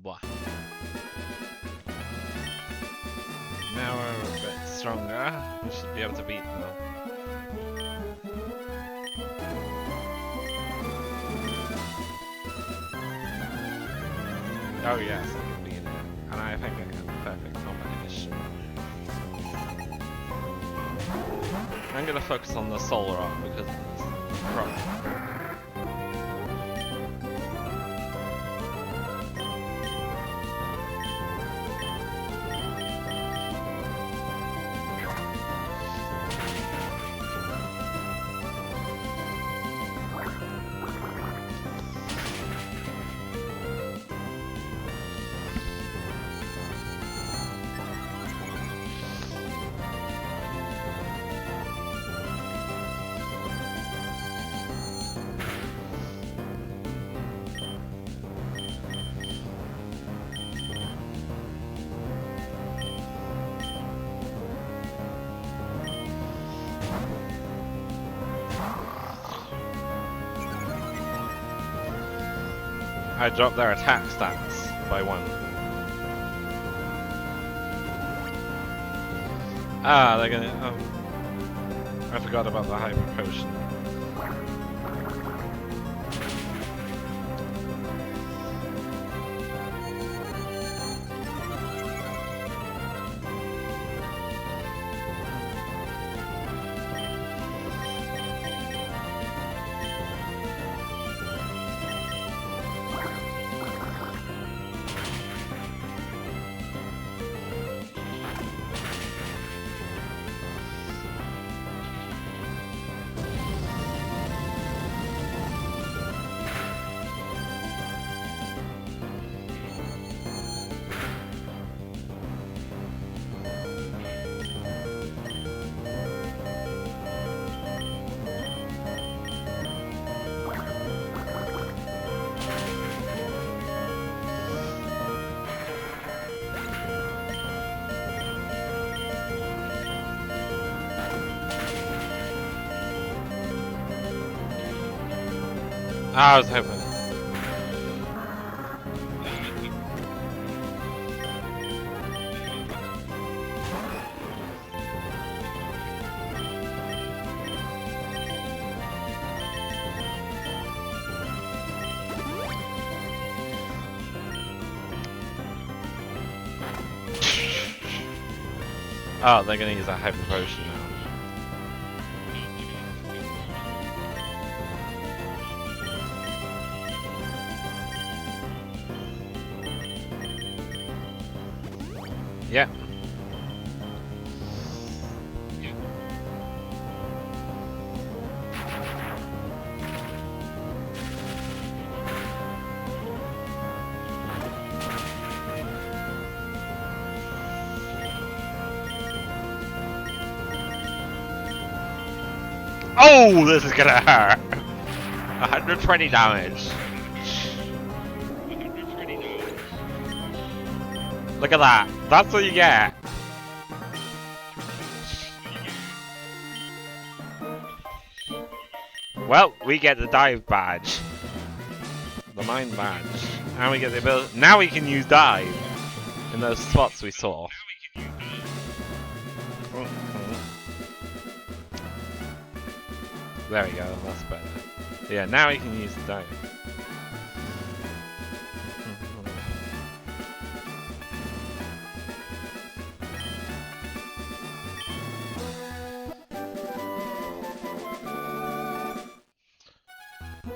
Blah. Now we're a bit stronger. We should be able to beat them. Oh yes, I can beat it. And I think I can. Perfect combination. I'm gonna focus on the soul rock because it's rock. I dropped their attack stats by 1. Ah, they're gonna. Oh. I forgot about the hyper potion. I was hoping. Oh, they're gonna use a hyper potion now. Yeah. Oh, this is gonna hurt. 120 damage. Look at that. That's what you get. Well, we get the dive badge. The mine badge. And we get the ability. Now we can use dive in those spots we saw. There we go, that's better. Yeah, now we can use the dive.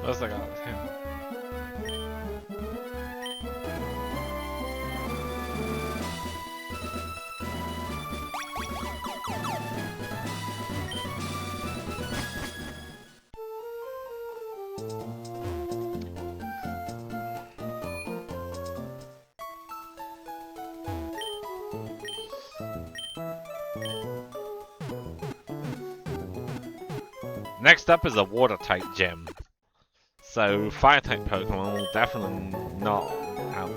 What's that got? Next up is a water type gym. So fire type Pokemon will definitely not help.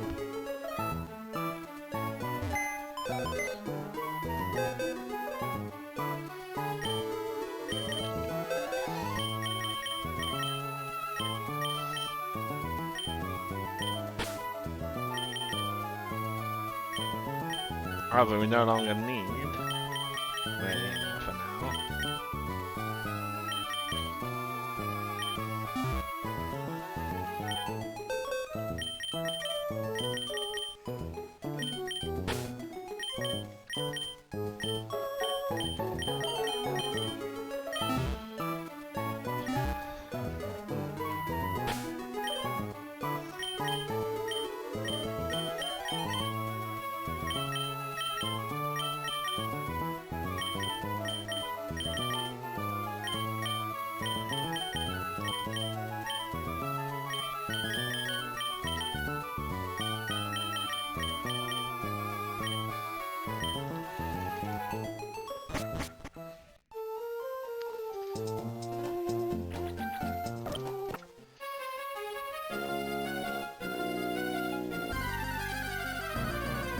However, we no longer need radiator for now.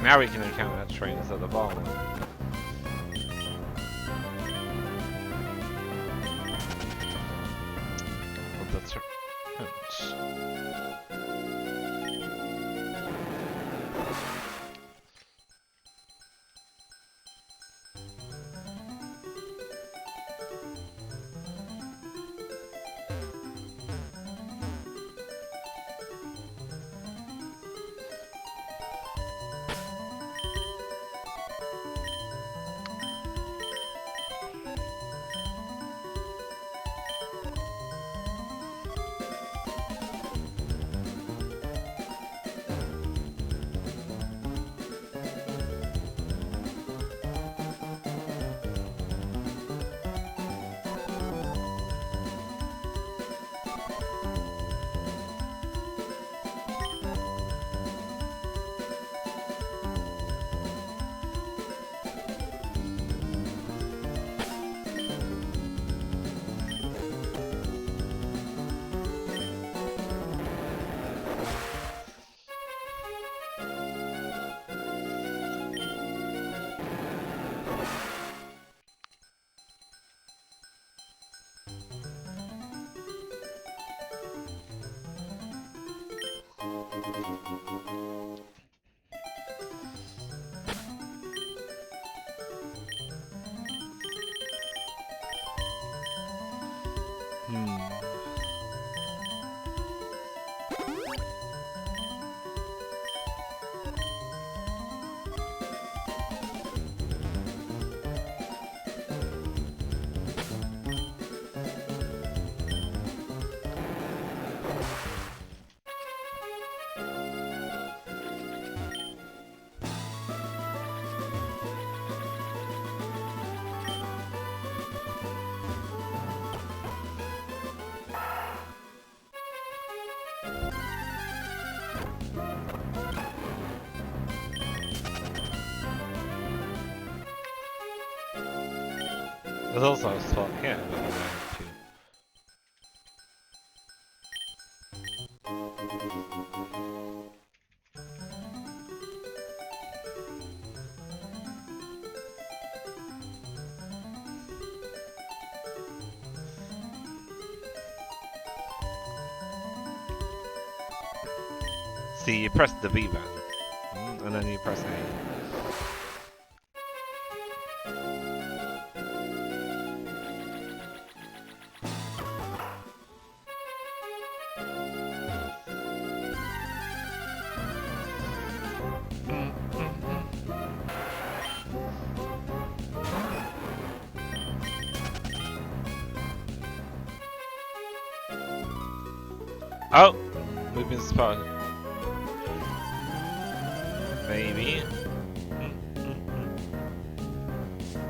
Now we can encounter trainers at the bottom. Of the trench. There's also a spot here that we're going to. See, you press the B button, and then you press A. Oh, we've been spotted. Maybe.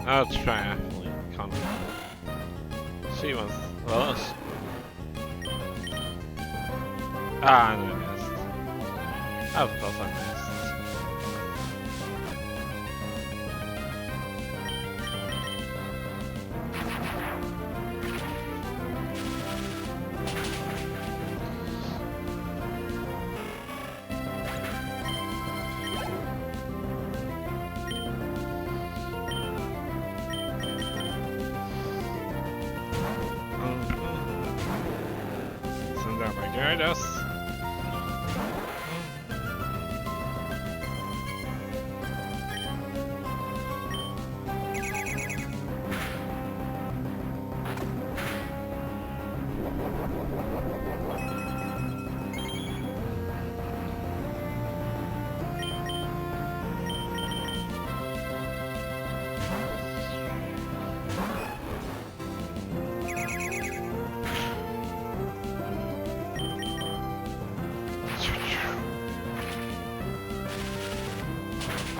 I'll try athlete. Can't. She wants. Well, ah, no, I missed. Of course I missed. Guide us.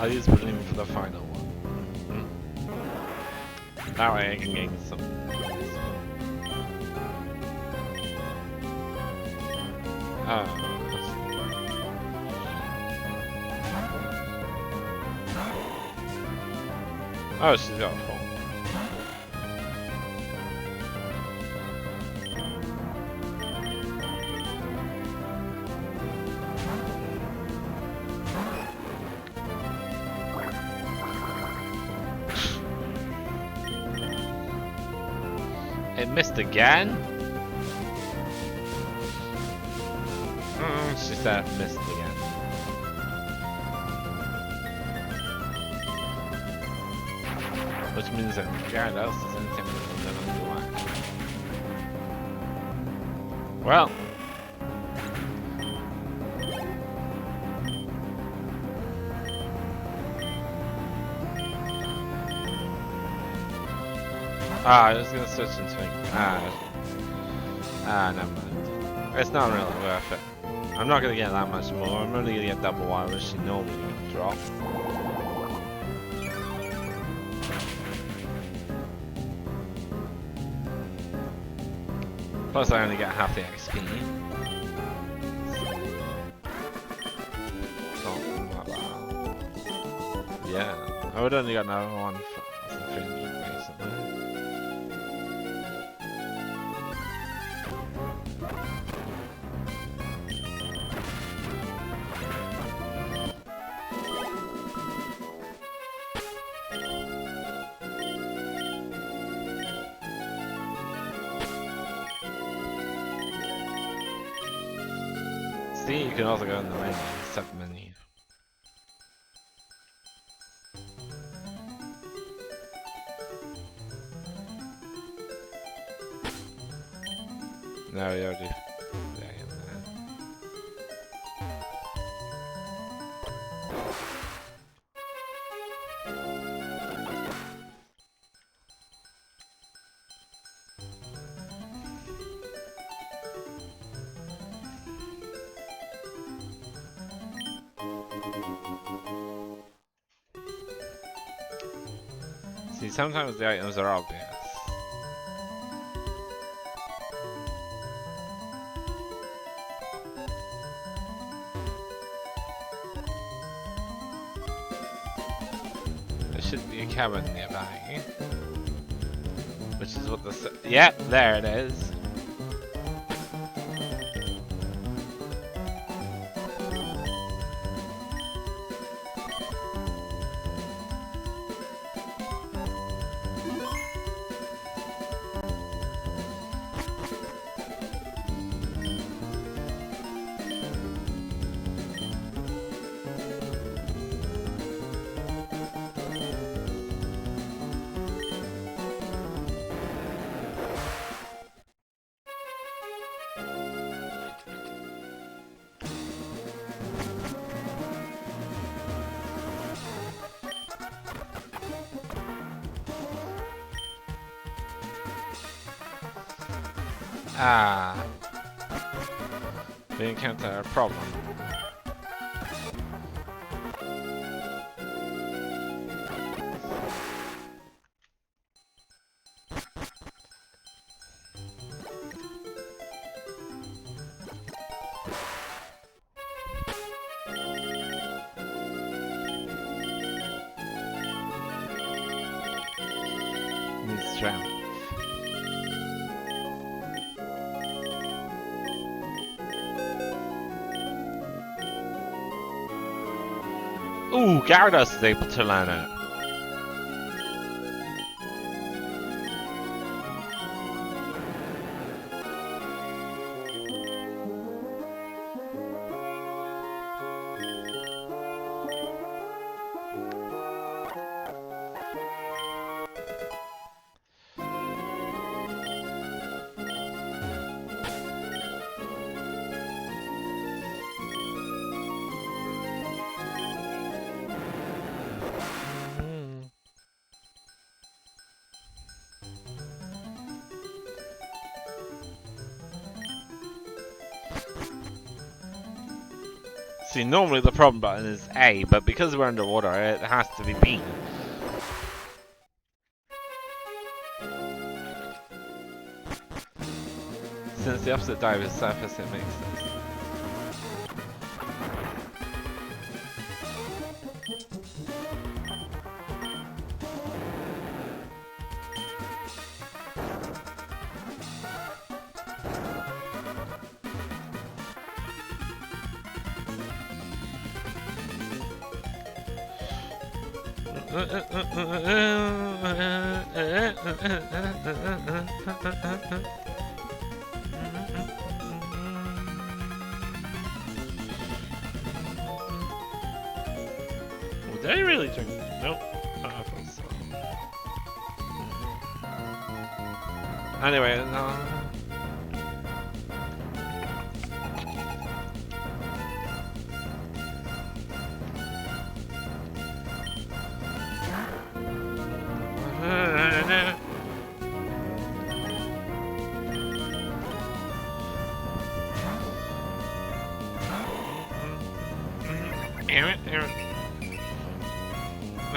I'll use balloon for the final one. That way I can gain some. Oh, she's got a phone. It missed again? She said it missed again. Which means that regardless, there's anything we're gonna do. Well. I was gonna switch and swing. Never mind. It's not really worth it. I'm not gonna get that much more. I'm only gonna get double what she normally would drop. Plus, I only get half the XP. Oh, not bad. Yeah, I would only got another one for basically. See, you can also go in the menu, sub-menu. No, you already. See, sometimes the items are obvious. There should be a cavern nearby. Which is what the... Yep, there it is. We encounter a problem. Needs strength. Ooh, Gyarados is able to learn it. Actually, normally the problem button is A, but because we're underwater, it has to be B. Since the opposite dive is surface, it makes sense. Did I really drink? Nope. I feel so. Anyway, no.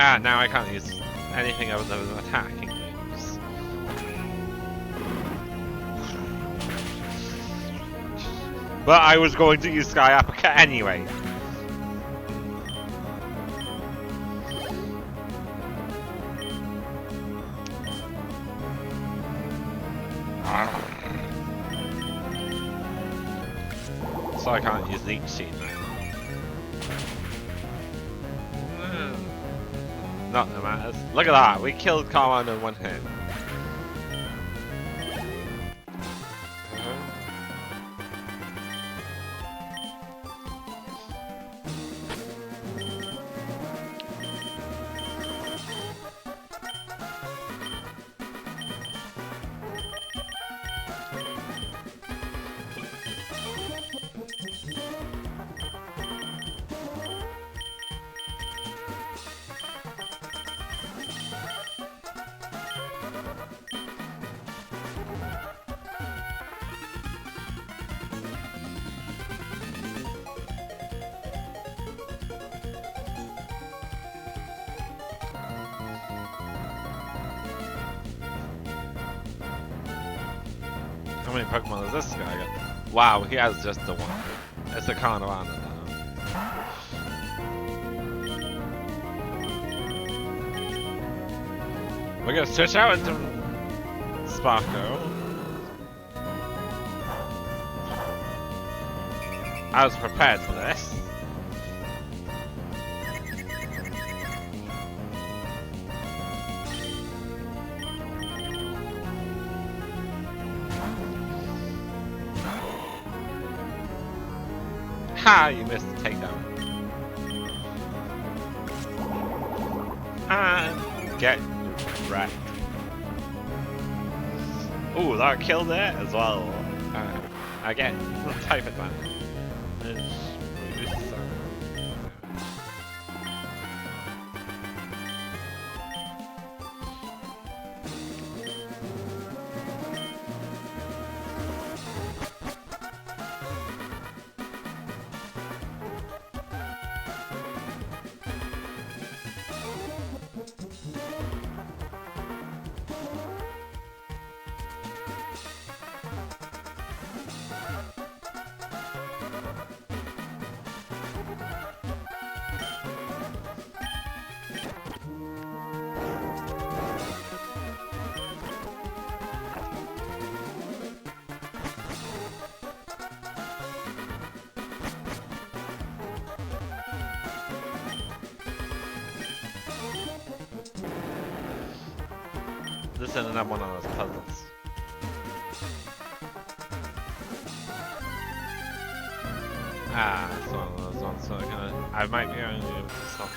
Ah, now I can't use anything other than attacking moves. But I was going to use Sky Uppercut anyway. So I can't use Leech Seed now. Not that matters. Look at that, we killed Carmine in one hit. How many Pokemon does this guy got? Wow, he has just the one. It's a Carnivana now. We're gonna switch out into Sparko. I was prepared for this. Ha! You missed the takedown. And get wrecked. Ooh, that killed it as well. Again, type advantage. This ended up one of those puzzles. Ah, it's one of those ones, so I might be only able to stop.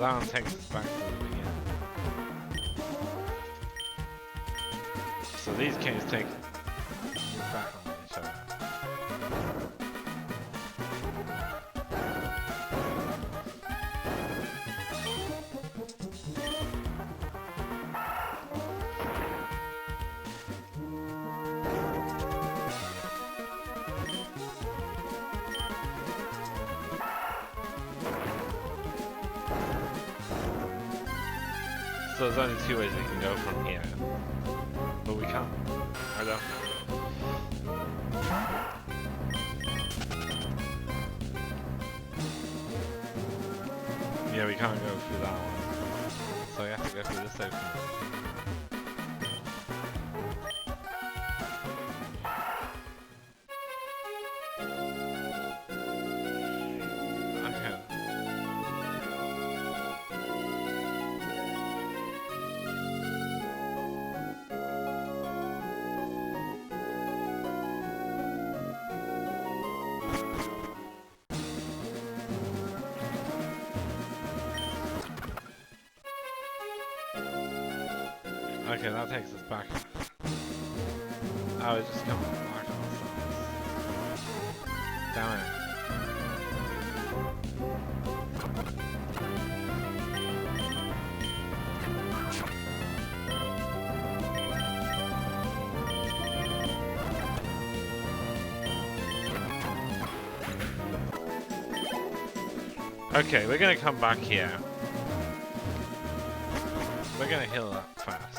that one takes us back to the beginning. So these caves take you back on each other. So there's only two ways we can go from here. But we can't. I don't know. Yeah, we can't go through that one. So we have to go through this opening. Okay, that takes us back. Oh, it just comes back on ourselves. Damn it. Okay, we're gonna come back here. We're gonna heal that fast.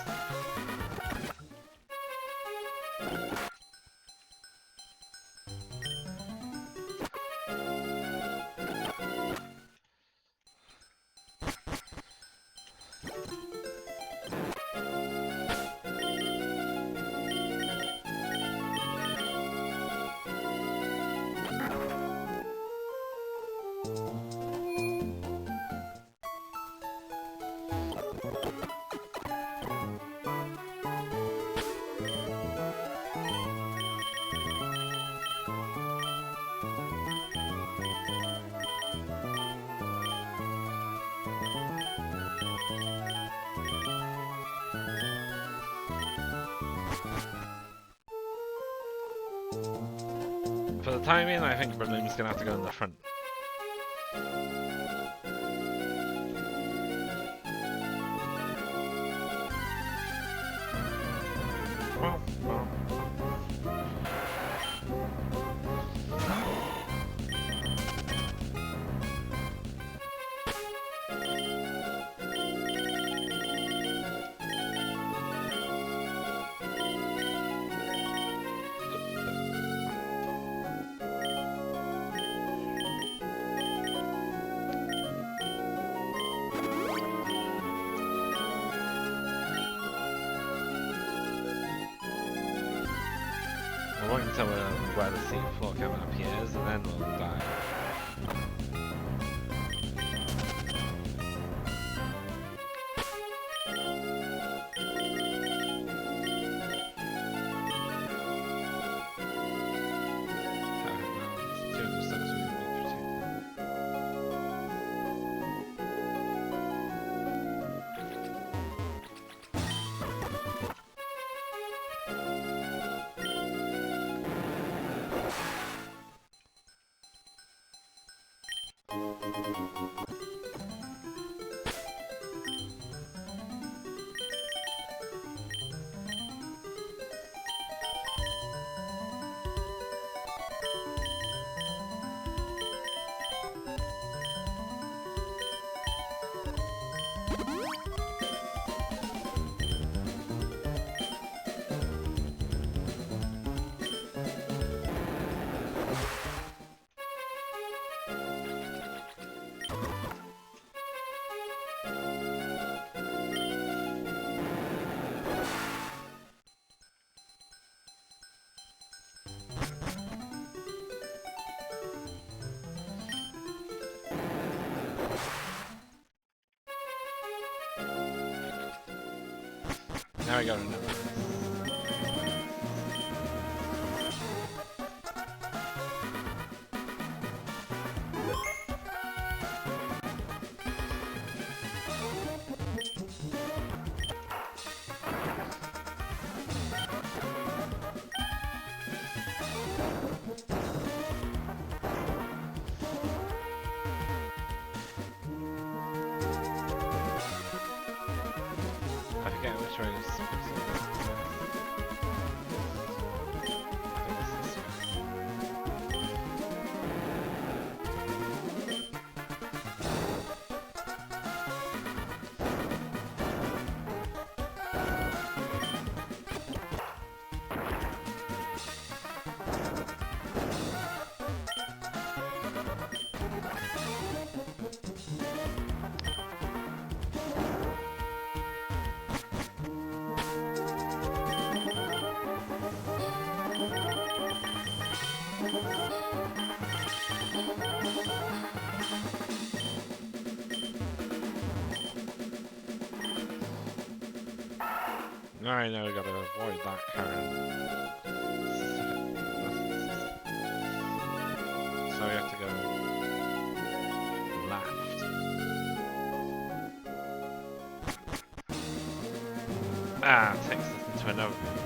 For the time being, I think Berlin's gonna have to go in the front. We'll wait until where the seafloor cavern appears, and then we'll dive. Now I got another. which way is this? Alright, now we gotta avoid that current. So we have to go left. Ah, it takes us into another puzzle.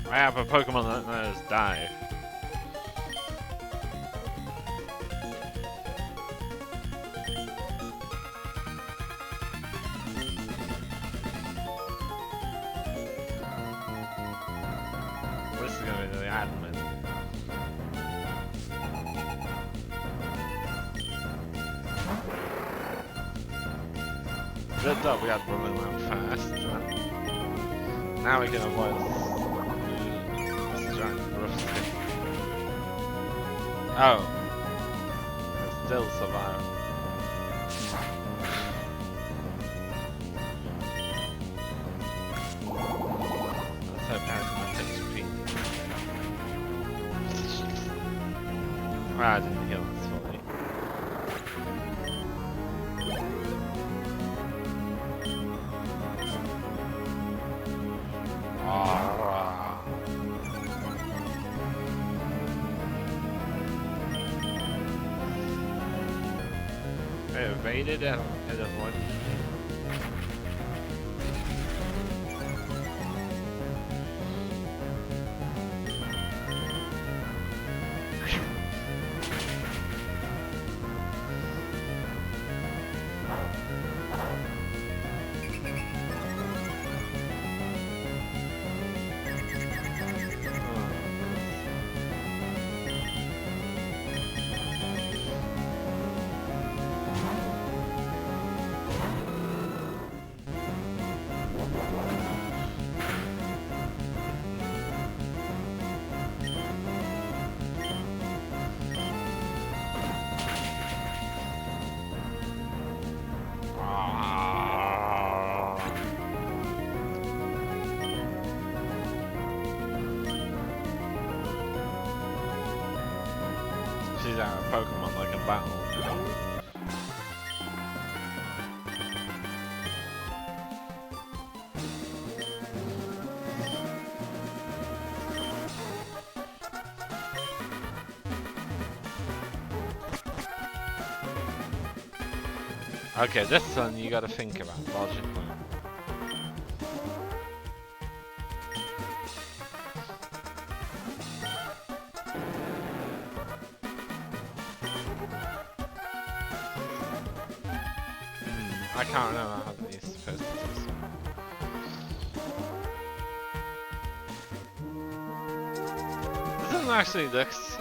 I have a Pokemon that knows dive. This is gonna be the admin. Good job, we had running around fast. Now we can avoid. Oh, it's still surviving. Let's hope that's enough HP. I didn't heal this fully. I evaded it and avoided. She's out of Pokemon like a battle. Okay, this one you gotta think about logically. I can't remember how these supposed to do this. This one actually looks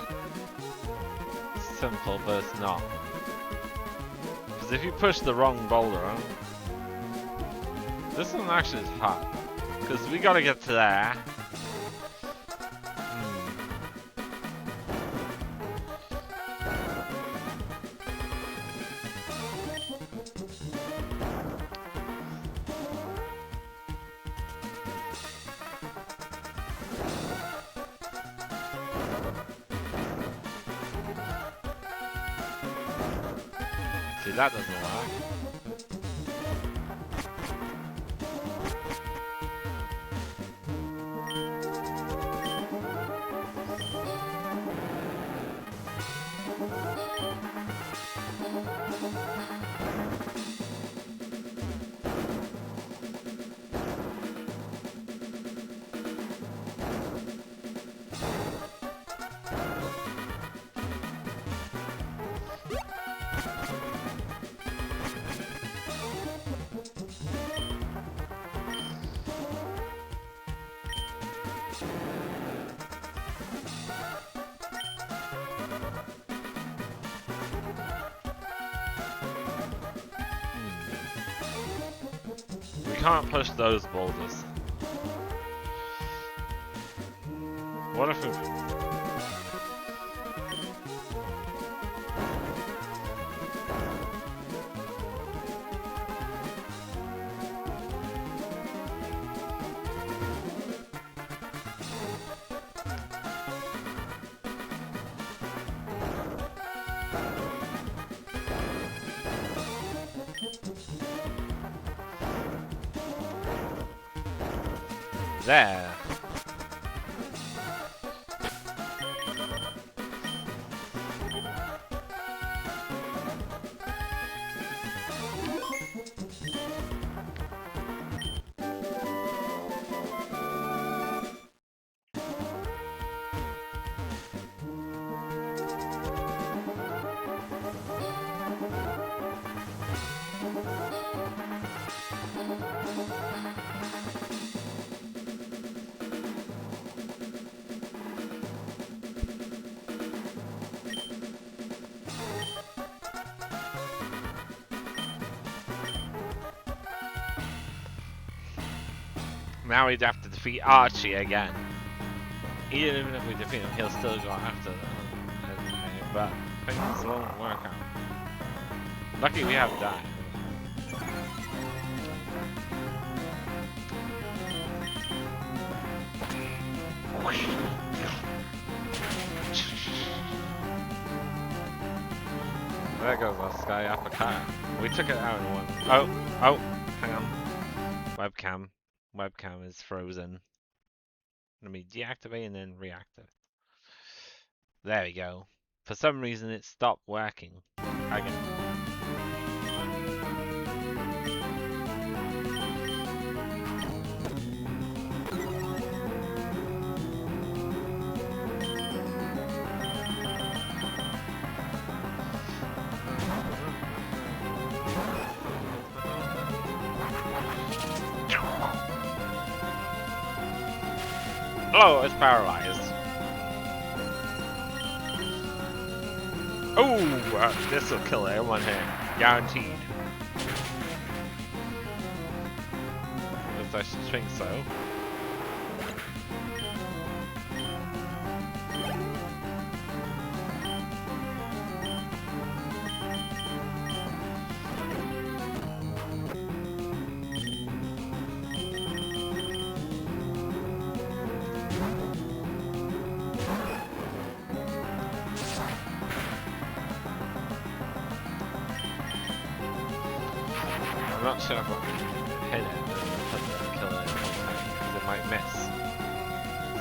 simple, but it's not. Because if you push the wrong boulder on, this one actually is hard. Because we gotta get to there. that doesn't work. We can't push those boulders. What if we... There. Now we'd have to defeat Archie again. Even if we defeat him, he'll still go after them. But things won't work out. Lucky we have died. There goes our sky uppercut. We took it out in one. Oh, hang on. Webcam is frozen. Let me deactivate and then reactivate. There we go. For some reason it stopped working. Again. Oh, it's paralyzed. Oh, this will kill everyone here. Guaranteed. At least I should think so. I'm not sure if I can hit it and kill it because it might miss.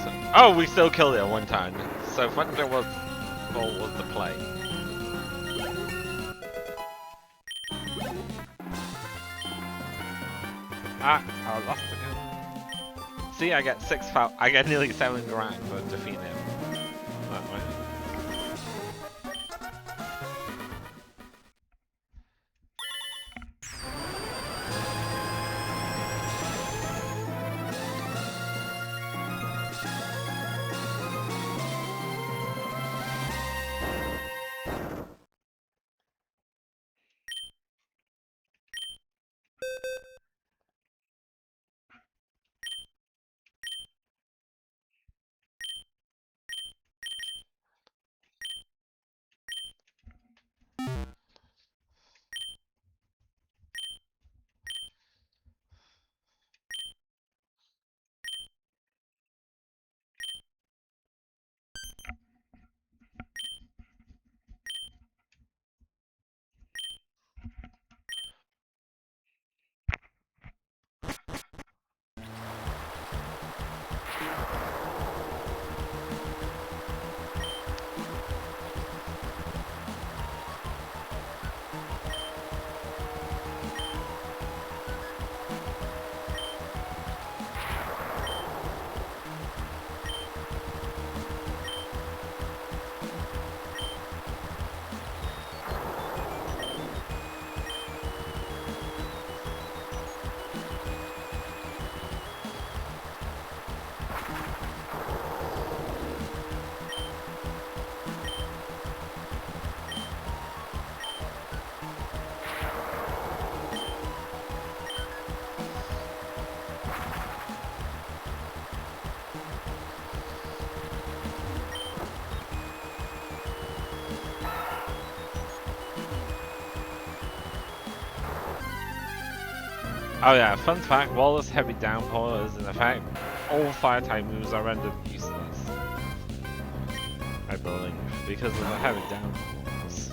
So, oh, we still killed it at one time. So Thunder was the play. I lost again. See, I get I get nearly 7 grand for defeating him. That way. Oh yeah, fun fact, while this heavy downpour is in effect, all fire type moves are rendered useless. I believe, because of the heavy downpours.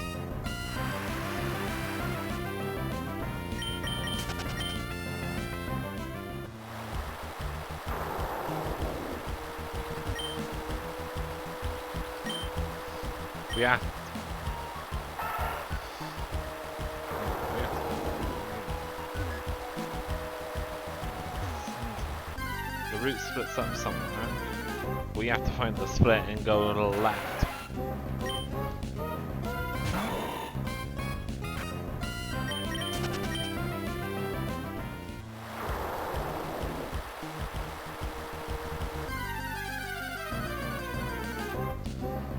Yeah. The route splits up somewhere. We have to find the split and go to the left.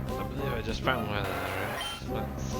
I believe I just found where the route splits.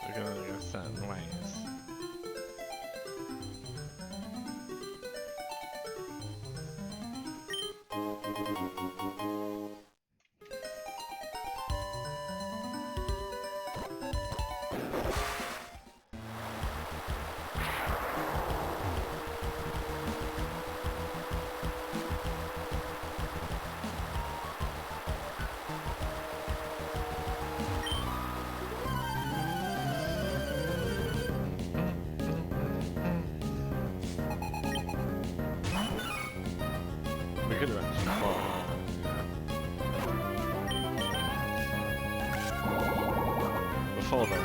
We're gonna go certain ways. We could have actually fought before then.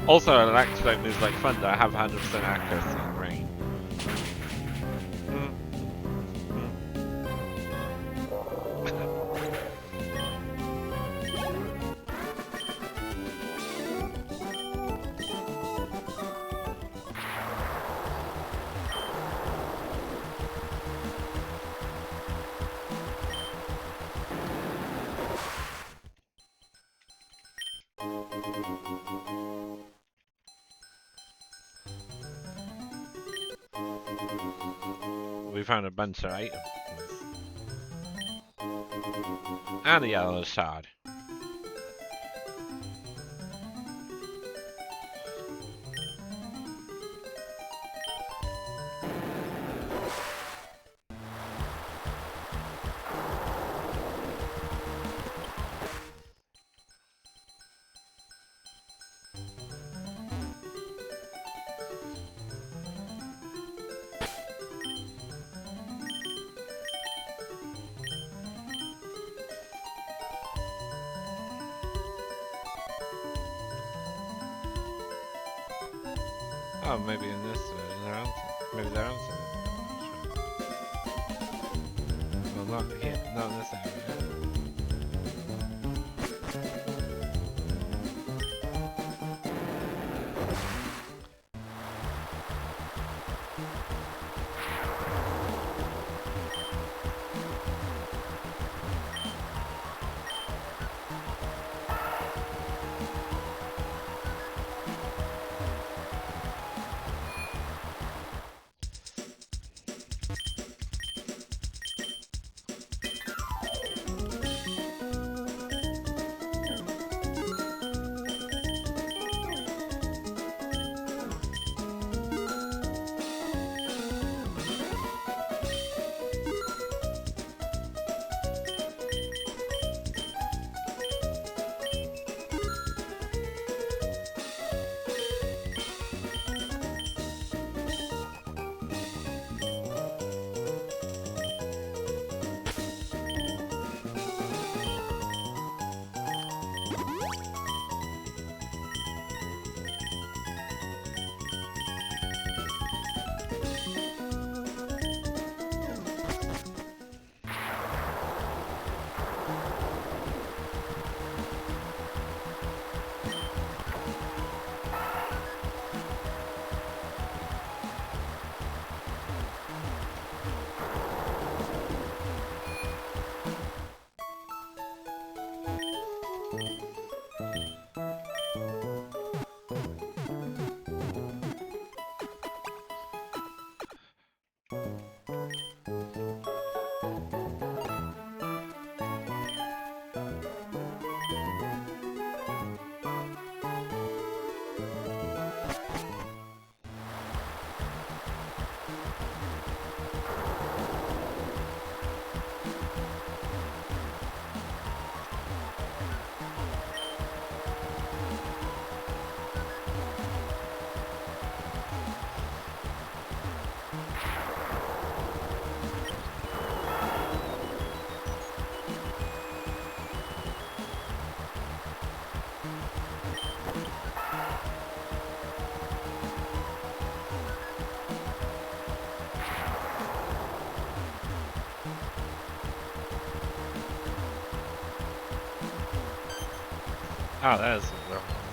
Also, an activate moves like thunder have 100% accuracy in rain. we found a bunch of items. And a yellow shard. Oh, maybe in this they're on maybe they're on well, not here, not in this area. Oh, that is rough.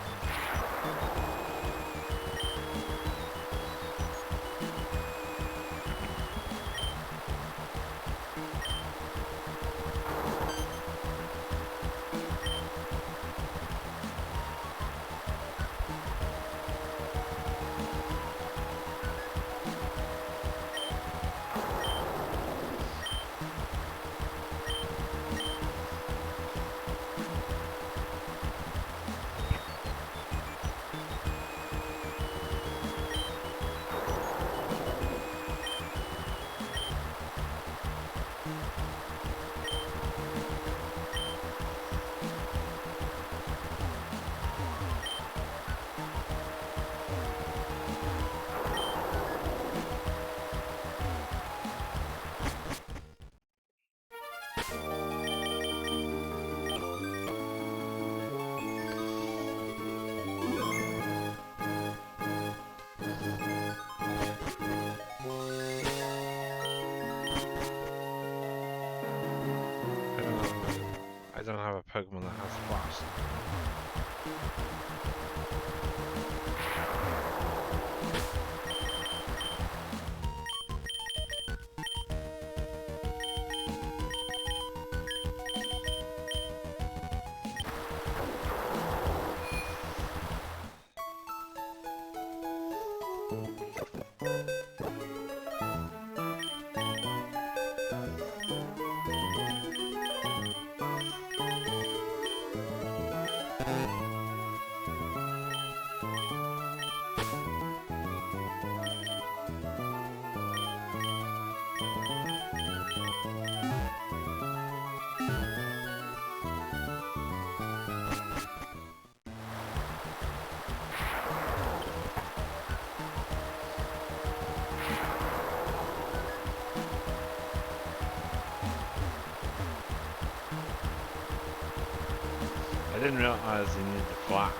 didn't realize you needed the flash.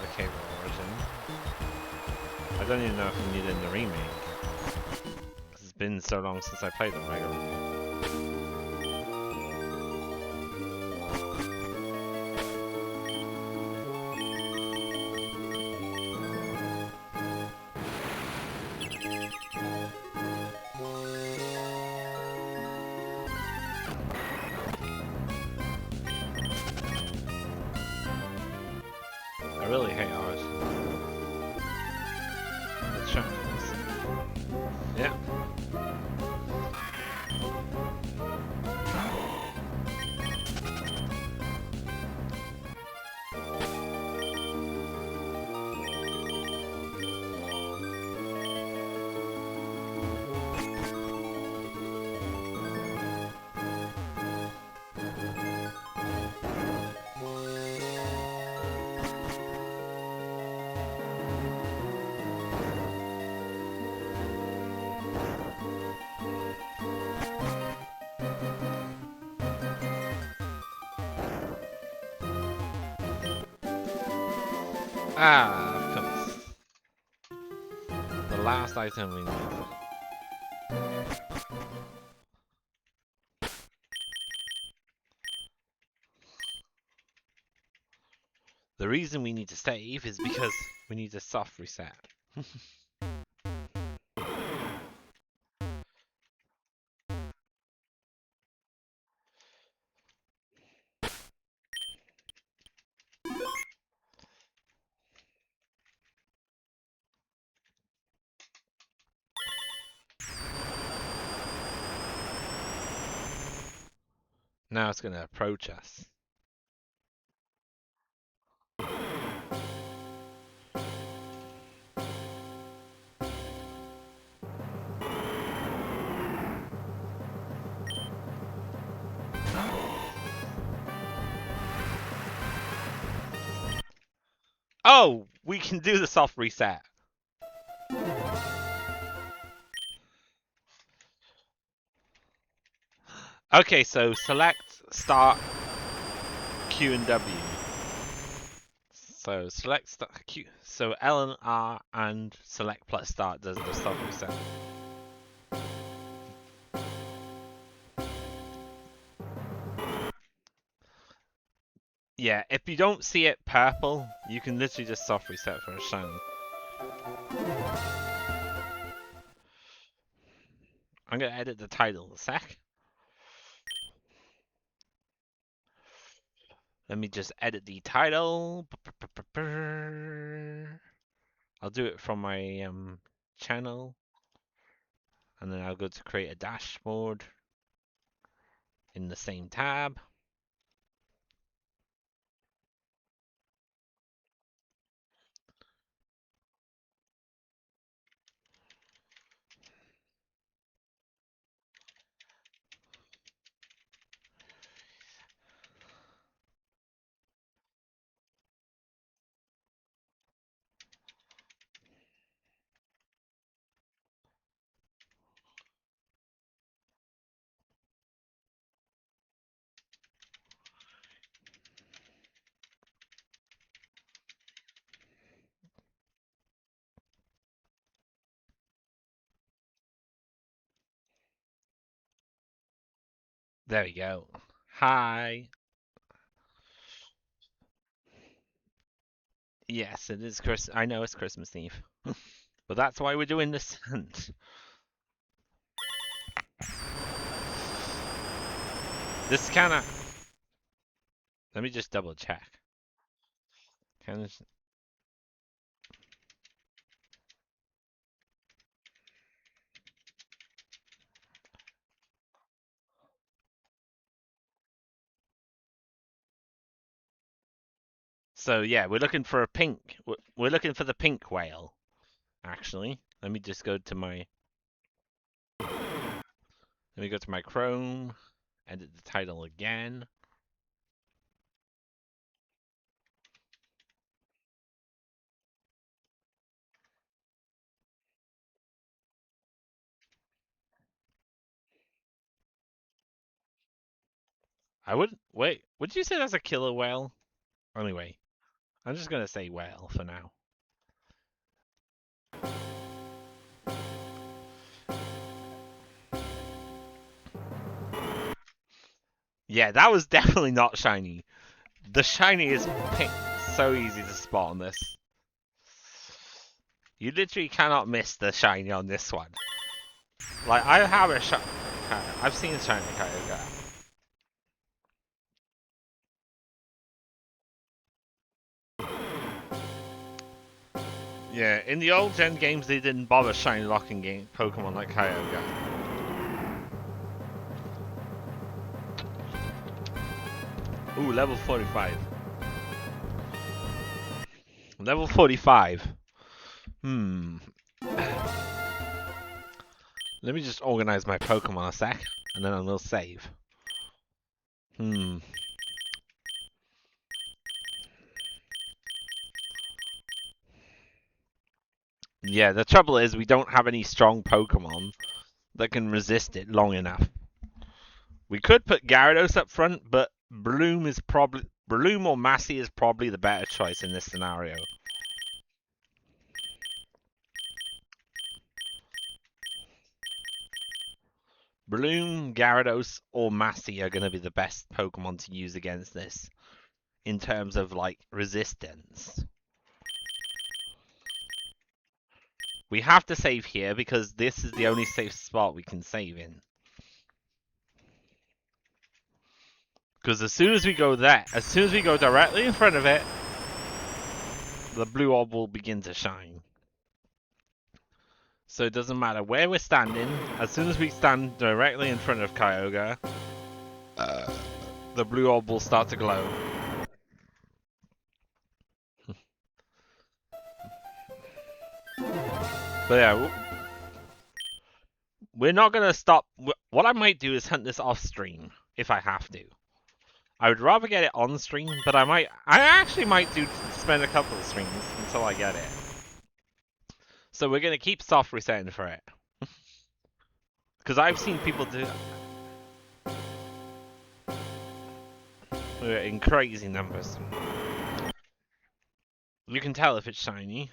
The cable version. I don't even know if you need it in the remake. It's been so long since I played the regular. I really hate ours. Let's try this. Yeah. Ah, comes the last item we need. The reason we need to save is because we need a soft reset. Now it's going to approach us. Oh, we can do the soft reset. Okay, so select start Q and W. So select start Q. So L and R and select plus start does the soft reset. Yeah, if you don't see it purple, you can literally just soft reset for a sound. I'm gonna edit the title a sec. Let me just edit the title. I'll do it from my channel, and then I'll go to create a dashboard in the same tab. There we go. Hi. Yes, it is Chris. I know it's Christmas Eve, but that's why we're doing this hunt. This kind of. Let me just double check. Can So yeah, we're looking for a pink. We're looking for the pink whale. Actually, let me just go to my. Let me go to my Chrome. Edit the title again. I wouldn't wait. Would you say that's a killer whale? Anyway, I'm just gonna say whale for now. Yeah, that was definitely not shiny. The shiny is pink. So easy to spot on this. You literally cannot miss the shiny on this one. Like, I have a shiny. I've seen shiny Kyogre. Yeah, in the old gen games, they didn't bother shiny locking game Pokemon like Kyogre. Ooh, level 45. Level 45. Let me just organize my Pokemon a sec, and then I will save. Yeah, the trouble is we don't have any strong Pokemon that can resist it long enough. We could put Gyarados up front, but Bloom or Massey is probably the better choice in this scenario. Bloom, Gyarados, or Massey are going to be the best Pokemon to use against this in terms of like resistance. We have to save here because this is the only safe spot we can save in. Because as soon as we go directly in front of it, the blue orb will begin to shine. So it doesn't matter where we're standing, as soon as we stand directly in front of Kyogre, the blue orb will start to glow. But yeah, we're not going to stop. What I might do is hunt this off stream, if I have to. I would rather get it on stream, but I actually might spend a couple of streams until I get it. So we're going to keep soft resetting for it. Because I've seen people do we're in crazy numbers. You can tell if it's shiny.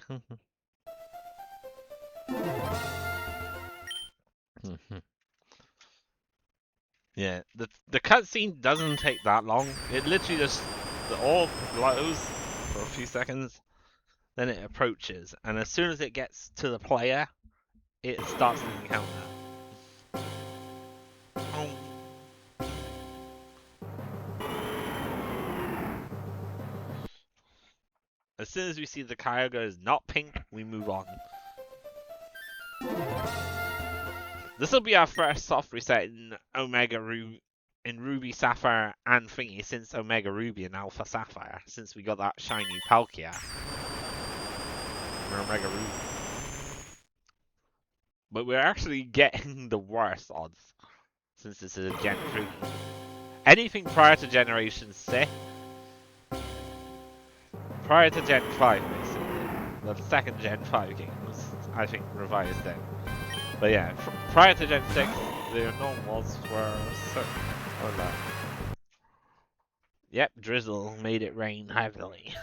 Yeah, the cutscene doesn't take that long. It literally just the orb glows for a few seconds, then it approaches, and as soon as it gets to the player, it starts the encounter. As soon as we see the Kyogre is not pink, we move on. This will be our first soft reset in Ruby, Sapphire, and Thingy since Omega Ruby and Alpha Sapphire, since we got that shiny Palkia. Omega Ruby. But we're actually getting the worst odds, since this is a Gen 3. Anything prior to Generation 6, prior to Gen 5 basically, the second Gen 5 game was, I think, revised then. But yeah, prior to Gen 6, the normals were certain. Yep, drizzle made it rain heavily.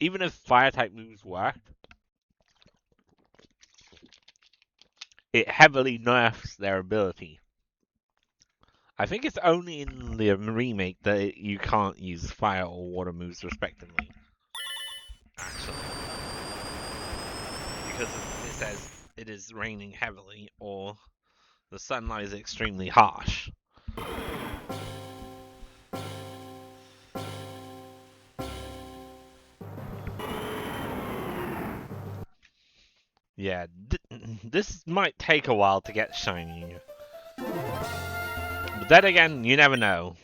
Even if fire type moves worked, it heavily nerfs their ability. I think it's only in the remake that you can't use fire or water moves respectively. Actually. Because it says it is raining heavily or the sunlight is extremely harsh. Yeah, this might take a while to get shiny. But then again, you never know.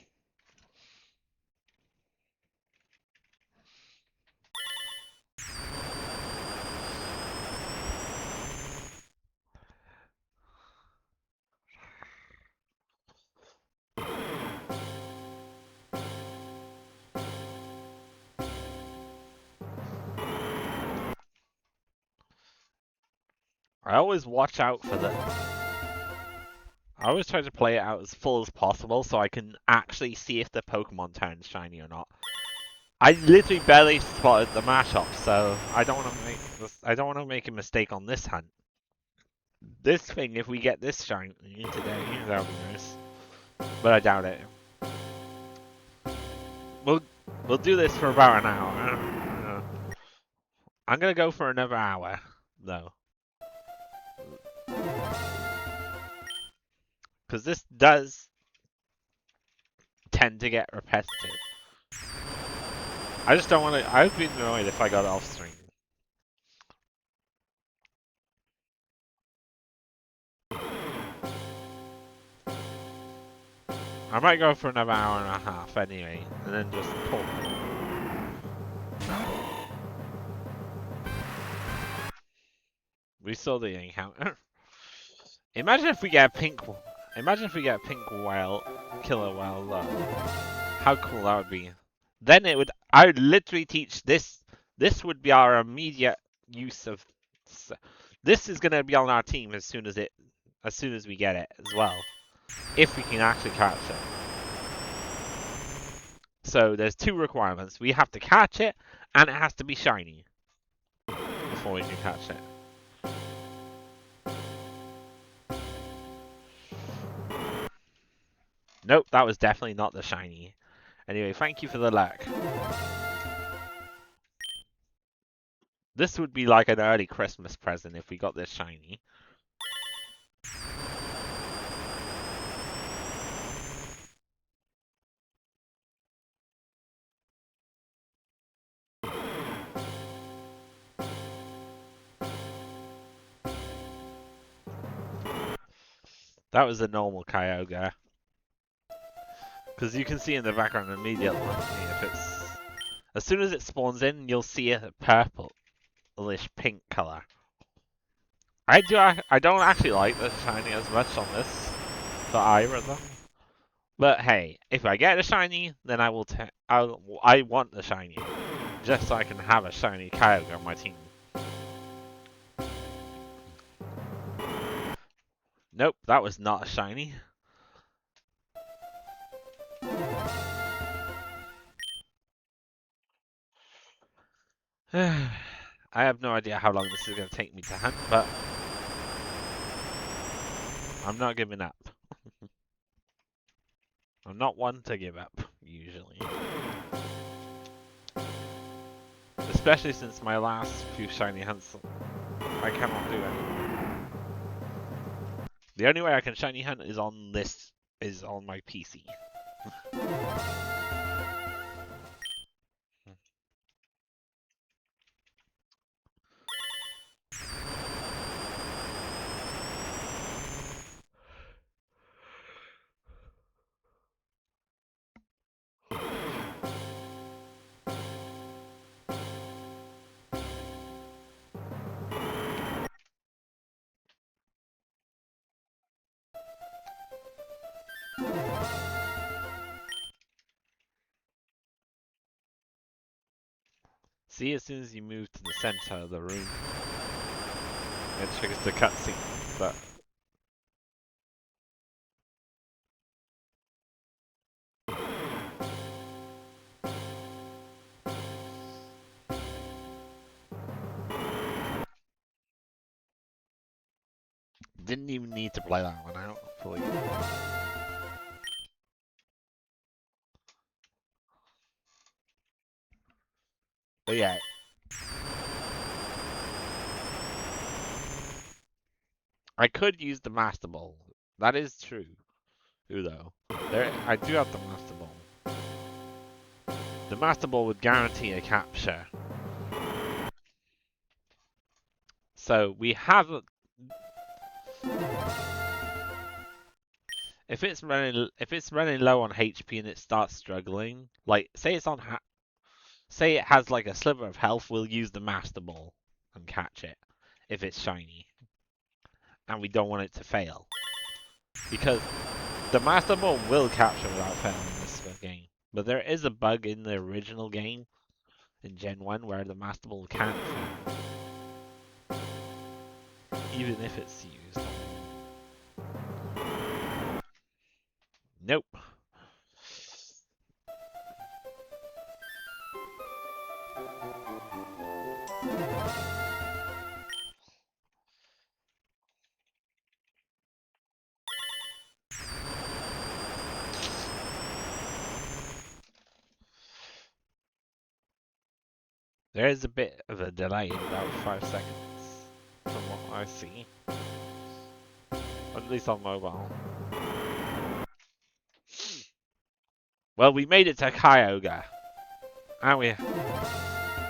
I always watch out for the... I always try to play it out as full as possible so I can actually see if the Pokemon turns shiny or not. I literally barely spotted the mashup, so I don't want to make a mistake on this hunt. This thing, if we get this shiny today, that would be nice. But I doubt it. We'll do this for about an hour. I'm gonna go for another hour, though. Because this does tend to get repetitive. I just don't want to... I'd be annoyed if I got off stream. I might go for another hour and a half anyway, and then just pull. We saw the encounter. Imagine if we get a pink... Imagine if we get a pink whale, killer whale, how cool that would be. Then it would... I would literally teach this... This would be our immediate use of... This is going to be on our team as soon as we get it as well. If we can actually catch it. So there's two requirements. We have to catch it, and it has to be shiny. Before we can catch it. Nope, that was definitely not the shiny. Anyway, thank you for the luck. This would be like an early Christmas present if we got this shiny. That was a normal kygore. Because you can see in the background immediately if it's... As soon as it spawns in, you'll see a purplish pink color. I don't actually like the shiny as much on this for either of them. But hey, if I get a shiny, then I want the shiny. Just so I can have a shiny Kygore on my team. Nope, that was not a shiny. I have no idea how long this is going to take me to hunt, but I'm not giving up. I'm not one to give up, usually. Especially since my last few shiny hunts, I cannot do it. The only way I can shiny hunt is on my PC. See, as soon as you move to the center of the room, it triggers the cutscene, but... Didn't even need to play that one out for you. But yeah. I could use the Master Ball. That is true. Though. I do have the Master Ball. The Master Ball would guarantee a capture. So we have... If it's running low on HP and it starts struggling, like say it has like a sliver of health, we'll use the Master Ball and catch it if it's shiny. And we don't want it to fail. Because the Master Ball will capture without failing in this game. But there is a bug in the original game, in Gen 1, where the Master Ball can't fail. even if it's used. Nope. There is a bit of a delay, about 5 seconds, from what I see. At least on mobile. Well, we made it to Kygore, and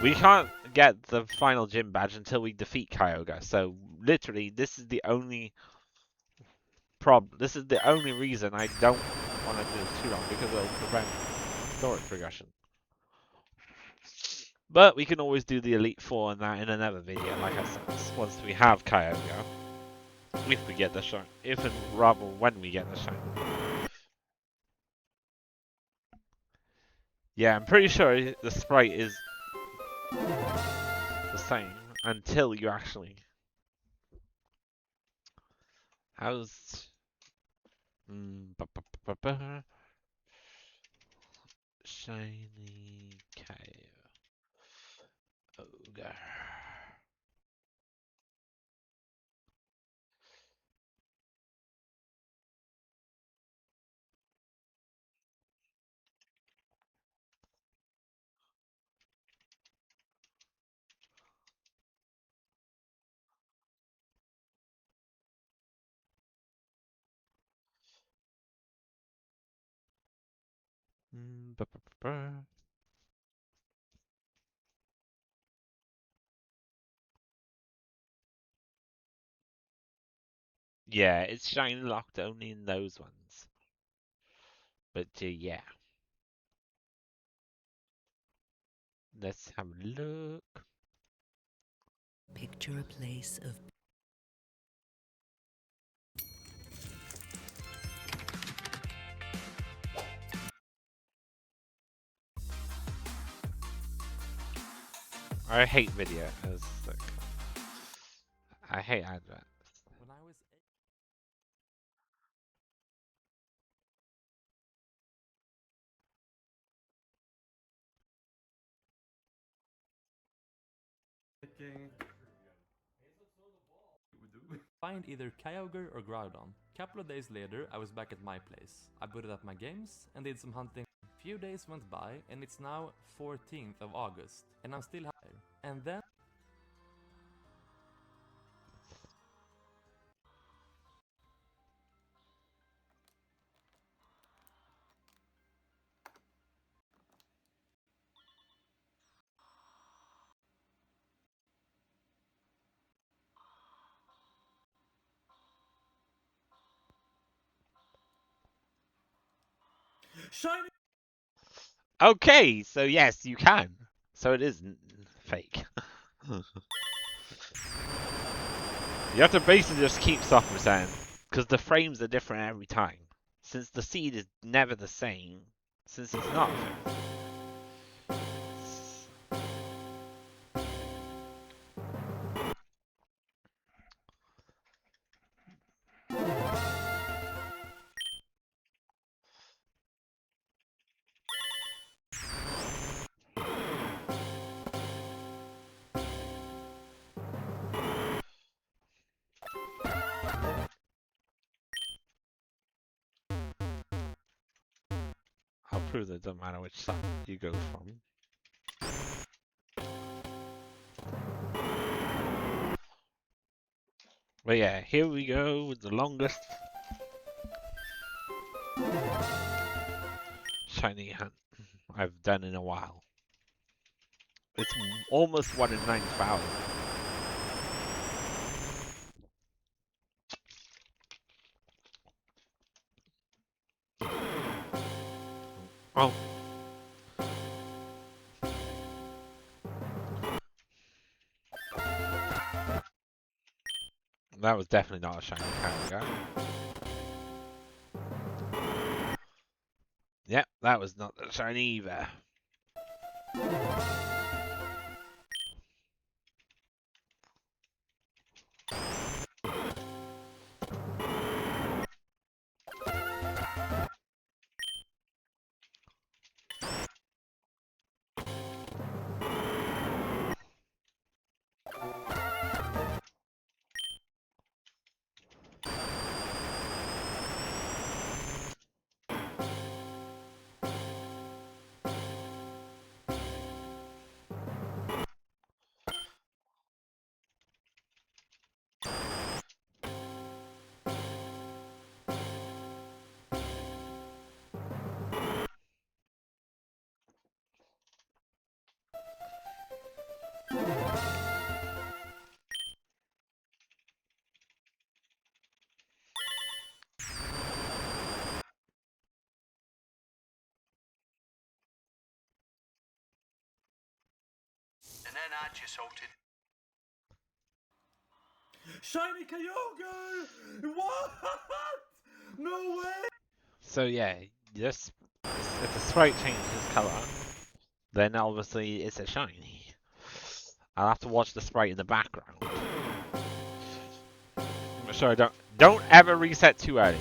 we can't get the final gym badge until we defeat Kygore. So literally, this is the only problem. This is the only reason I don't want to do this too long, because it'll prevent story progression. But we can always do the Elite Four and that in another video, like I said, once we have Kygore. If we get the shine. If and rather when we get the shine. Yeah, I'm pretty sure the sprite is the same until you actually... How's... Shiny Kygore. Yeah, it's shiny locked only in those ones. But yeah. Let's have a look. Picture a place of... I hate videos. Like, I hate adverts. When I was find either Kyogre or Groudon. Couple of days later, I was back at my place. I booted up my games and did some hunting. Few days went by and it's now 14th of August and I'm still here. And then Shiny! Okay, so yes, you can. So it isn't fake. You have to basically just keep software saying, because the frames are different every time. Since the seed is never the same, since it's not fake. I'll prove that it doesn't matter which side you go from. But yeah, here we go with the longest shiny hunt I've done in a while. It's almost 1 in 9,000. Oh. That was definitely not a shiny Kygore. Yep, that was not the shiny either. And then I just salted. Shiny Kyogre! What? No way! So yeah, this if the sprite changes color, then obviously it's a shiny. I'll have to watch the sprite in the background. So don't ever reset too early.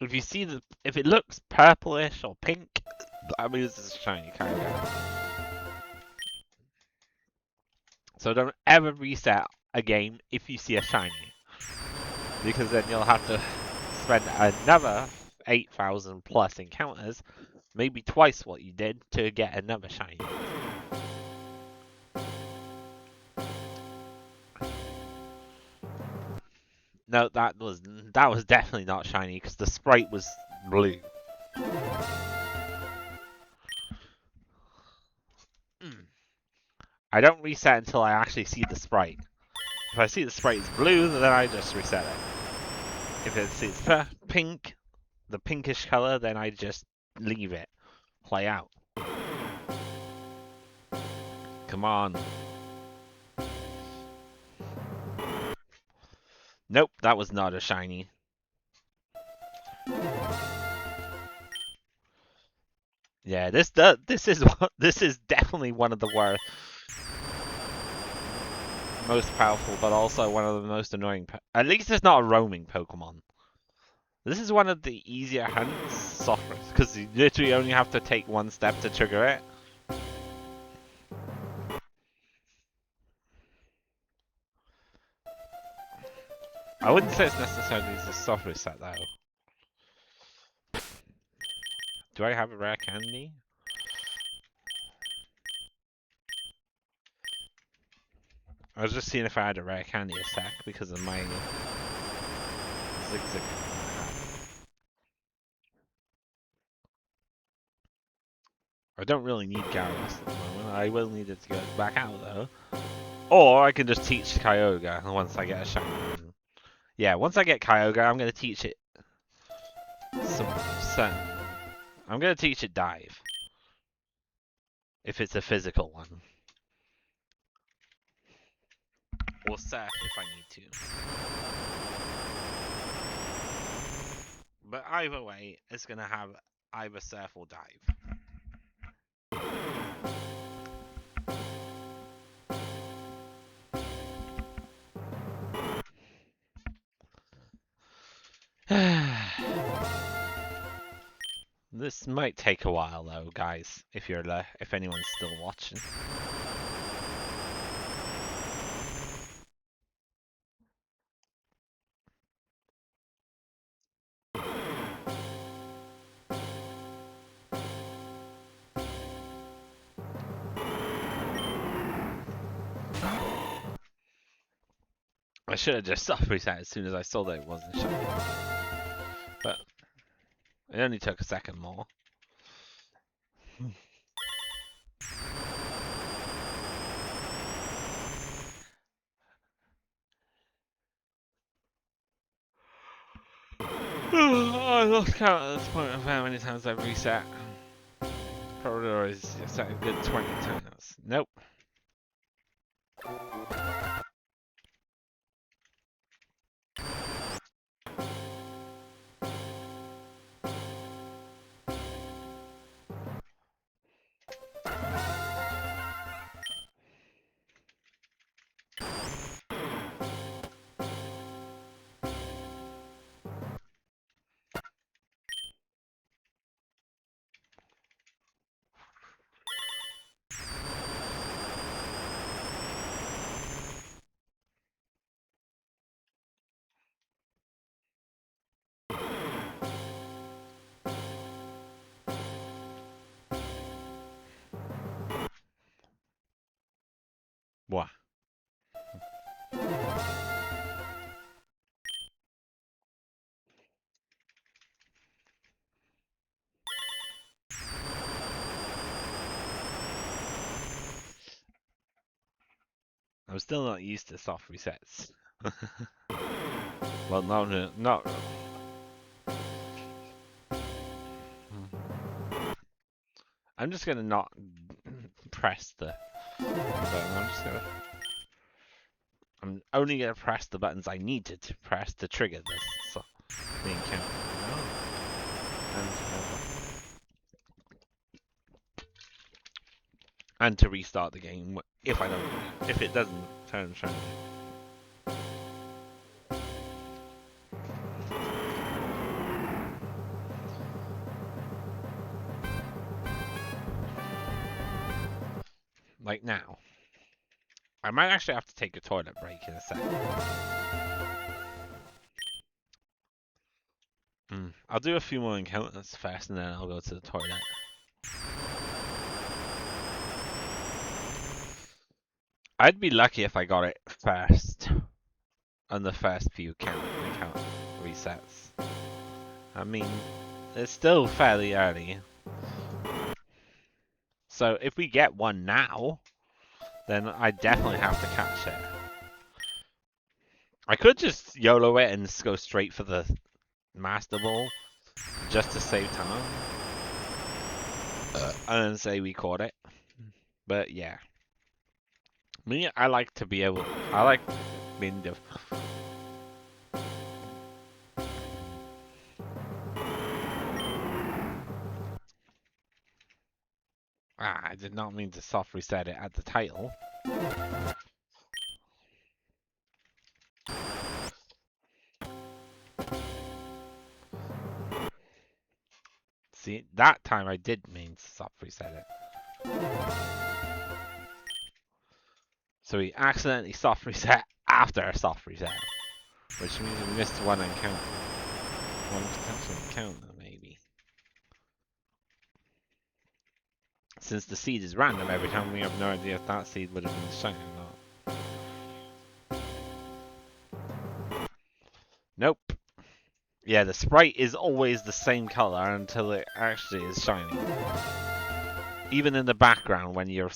If it looks purplish or pink, that means it's a shiny Kyogre. So don't ever reset a game if you see a shiny, because then you'll have to spend another 8,000 plus encounters, maybe twice what you did, to get another shiny. No, that was definitely not shiny because the sprite was blue. I don't reset until I actually see the sprite. If I see the sprite is blue, then I just reset it. If it's pink, the pinkish color, then I just leave it play out. Come on. Nope, that was not a shiny. Yeah, this is definitely one of the worst, most powerful, but also one of the most annoying. At least it's not a roaming Pokemon. This is one of the easier hunts, because you literally only have to take one step to trigger it. I wouldn't say it's necessarily a soft reset though. Do I have a rare candy? I was just seeing if I had a rare candy a sec because of my zigzag. I don't really need Gyarados at the moment. I will need it to go back out though. Or I can just teach Kyogre once I get a shiny. Yeah, once I get Kyogre, I'm gonna teach it I'm gonna teach it dive. If it's a physical one. Or surf if I need to. But either way, it's gonna have either surf or dive. This might take a while though, guys, if anyone's still watching. I should have just soft reset as soon as I saw that it wasn't shiny. But it only took a second more. I lost count at this point of how many times I've reset. Probably always set a good 20 times. Nope. I'm still not used to soft resets. Well, no, not. I'm just gonna not press the button. I'm only gonna press the buttons I needed to press to trigger this. So the encounter. And to restart the game if it doesn't turn shiny. Like now. I might actually have to take a toilet break in a second. I'll do a few more encounters first and then I'll go to the toilet. I'd be lucky if I got it first on the first few count resets. I mean, it's still fairly early. So if we get one now, then I definitely have to catch it. I could just YOLO it and just go straight for the Master Ball, just to save time. And then say we caught it. But yeah. Me, I like to be able... I like being I did not mean to soft reset it at the title. See, that time I did mean to soft reset it. So we accidentally soft reset after a soft reset. Which means we missed one encounter. One potential encounter, maybe. Since the seed is random every time, we have no idea if that seed would have been shiny or not. Nope. Yeah, the sprite is always the same color until it actually is shiny. Even in the background, when you're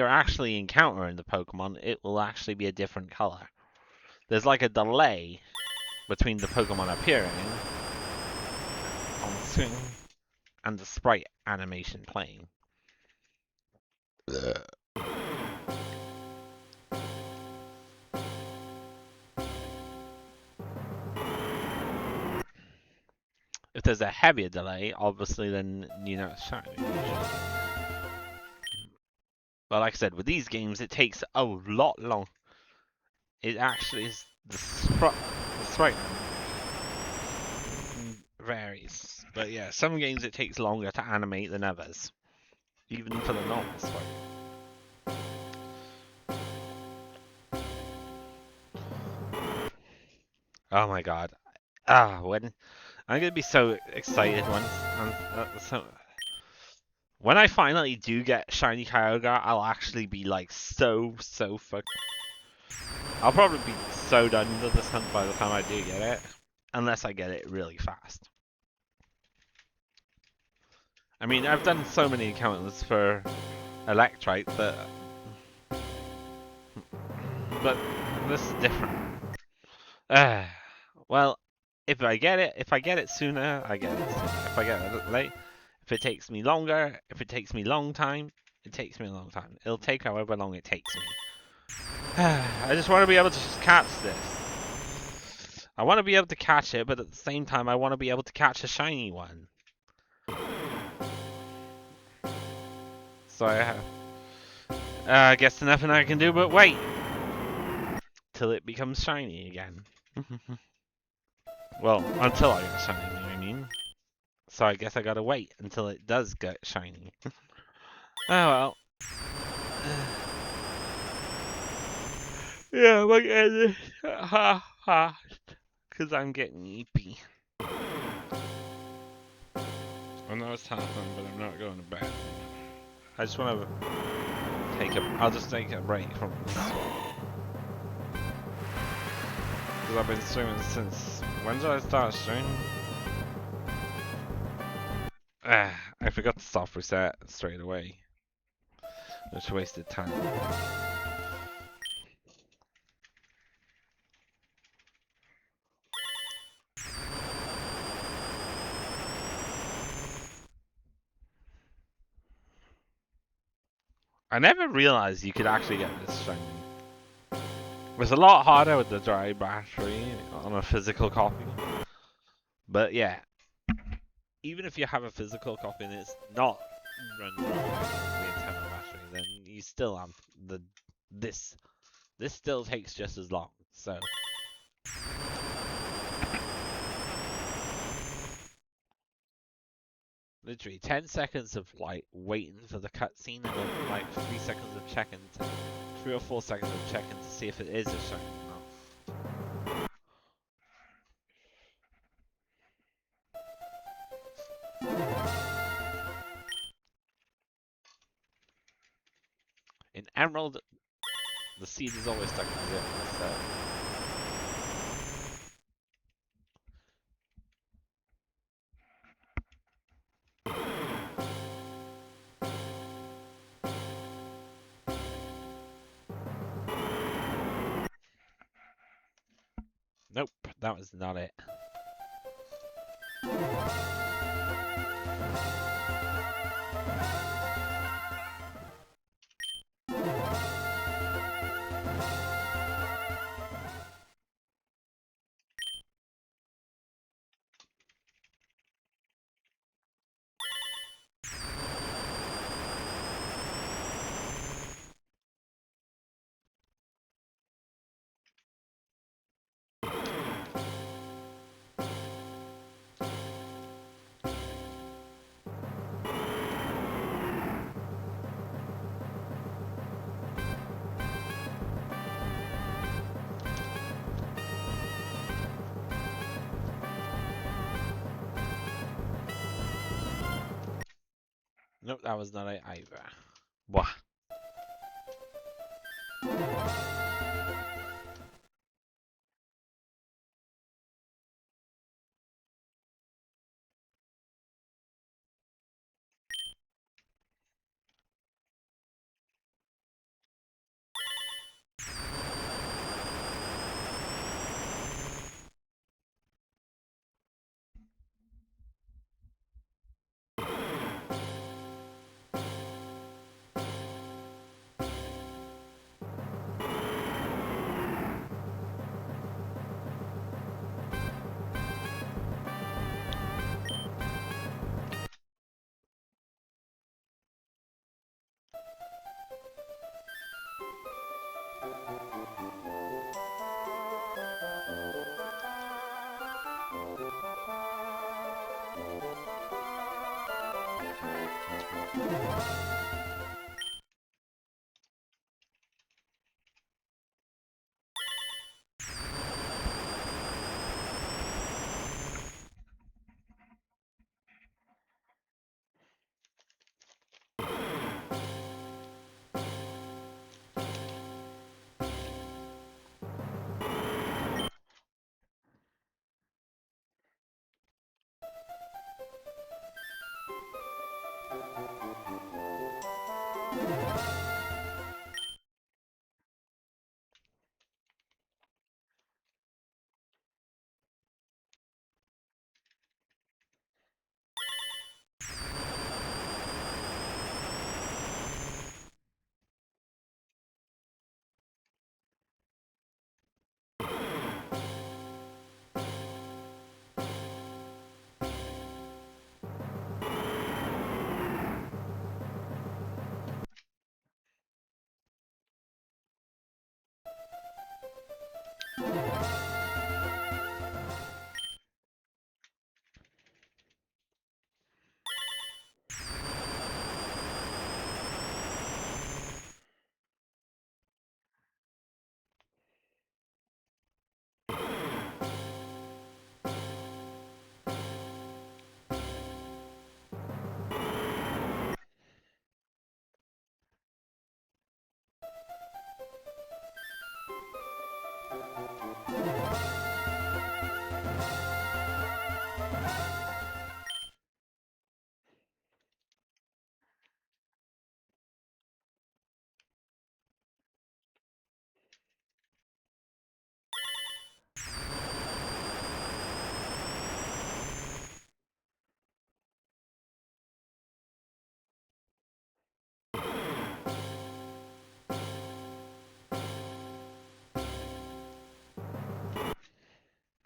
actually encountering the Pokemon, it will actually be a different color. There's like a delay between the Pokemon appearing on the screen and the sprite animation playing. If there's a heavier delay, obviously then you know it's shiny usually. But like I said, with these games it takes a lot long. It actually is the sprite varies. But yeah, some games it takes longer to animate than others. Even for the normal sprite. Oh my god. When I'm gonna be so excited when I finally do get shiny Kyogre, I'll actually be like so fucked. I'll probably be so done with this hunt by the time I do get it, unless I get it really fast. I mean, I've done so many encounters for Electrite that, but this is different. Well, if I get it sooner, I get it sooner. If I get it late, if it takes me longer, if it takes me a long time, it takes me a long time. It'll take however long it takes me. I just want to be able to just catch this. I want to be able to catch it, but at the same time, I want to be able to catch a shiny one. So I guess there's nothing I can do but wait till it becomes shiny again. Well, until I get shiny, I mean. So I guess I gotta wait until it does get shiny. Oh well. Yeah, we're getting ha ha. Cause I'm getting eepy. I know it's happening, but I'm not going to bed. I just want to I'll just take a break from this. Because I've been streaming since, when did I start streaming? I forgot to soft reset straight away. Which wasted time. I never realized you could actually get this shiny. It was a lot harder with the dry battery on a physical copy. But yeah, even if you have a physical copy and it's not run dry the internal battery, then you still have the this. This still takes just as long. So literally 10 seconds of like waiting for the cutscene and then like 3 seconds of checking, 3 or 4 seconds of checking to see if it is a shiny or not. In Emerald, the seed is always stuck in zero, so. Nope, that was not it. Nope, that was not it either. Wah.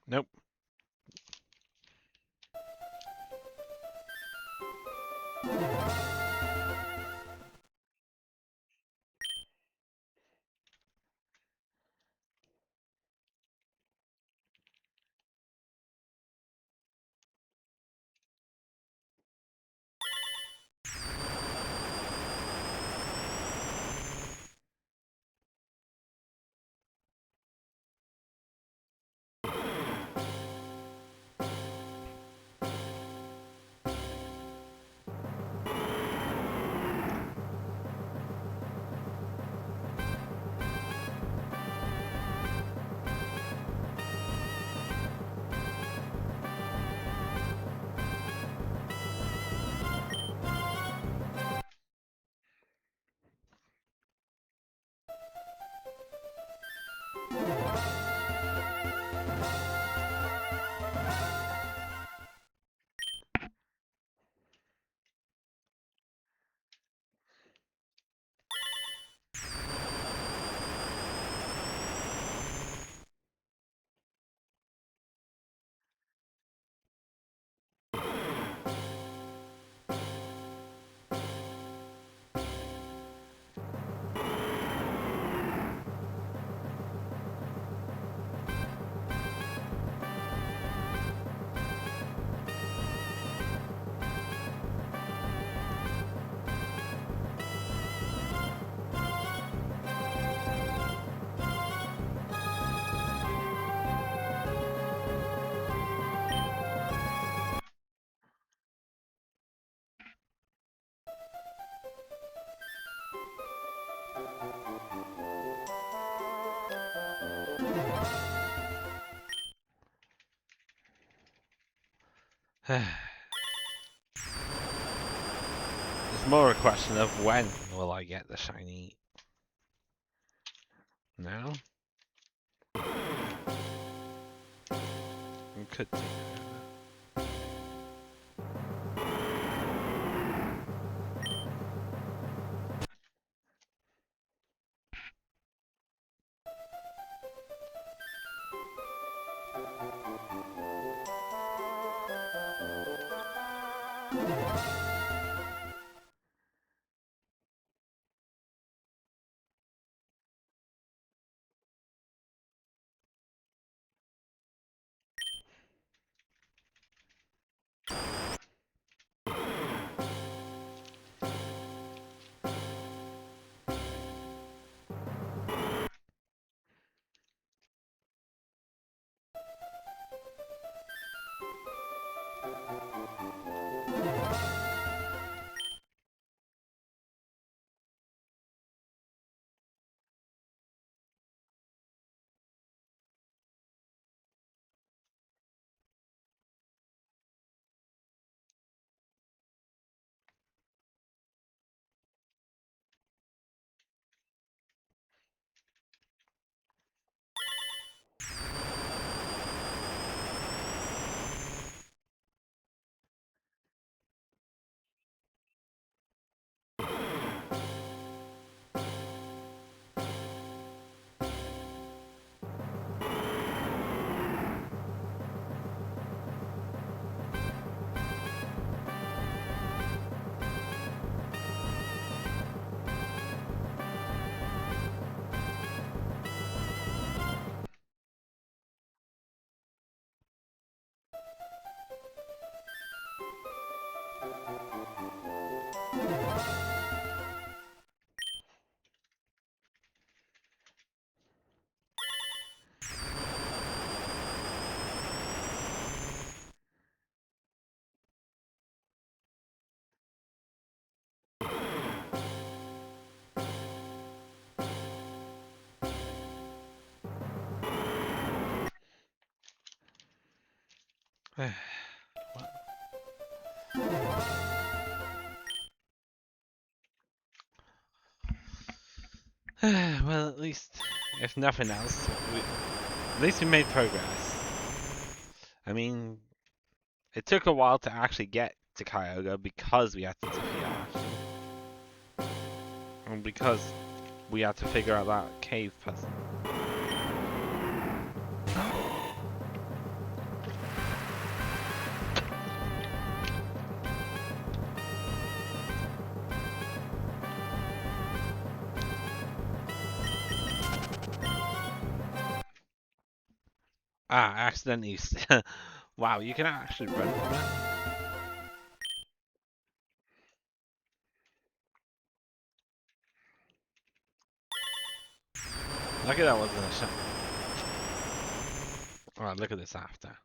Nope. It's more a question of when will I get the shiny. Now? It could take a minute. Well, at least, if nothing else, at least we made progress. I mean, it took a while to actually get to Kyogre because we had to defeat Archie. And because we had to figure out that cave puzzle. Ah, I accidentally. Wow, you can actually run from it. Lucky that wasn't a shot. Alright, look at this after.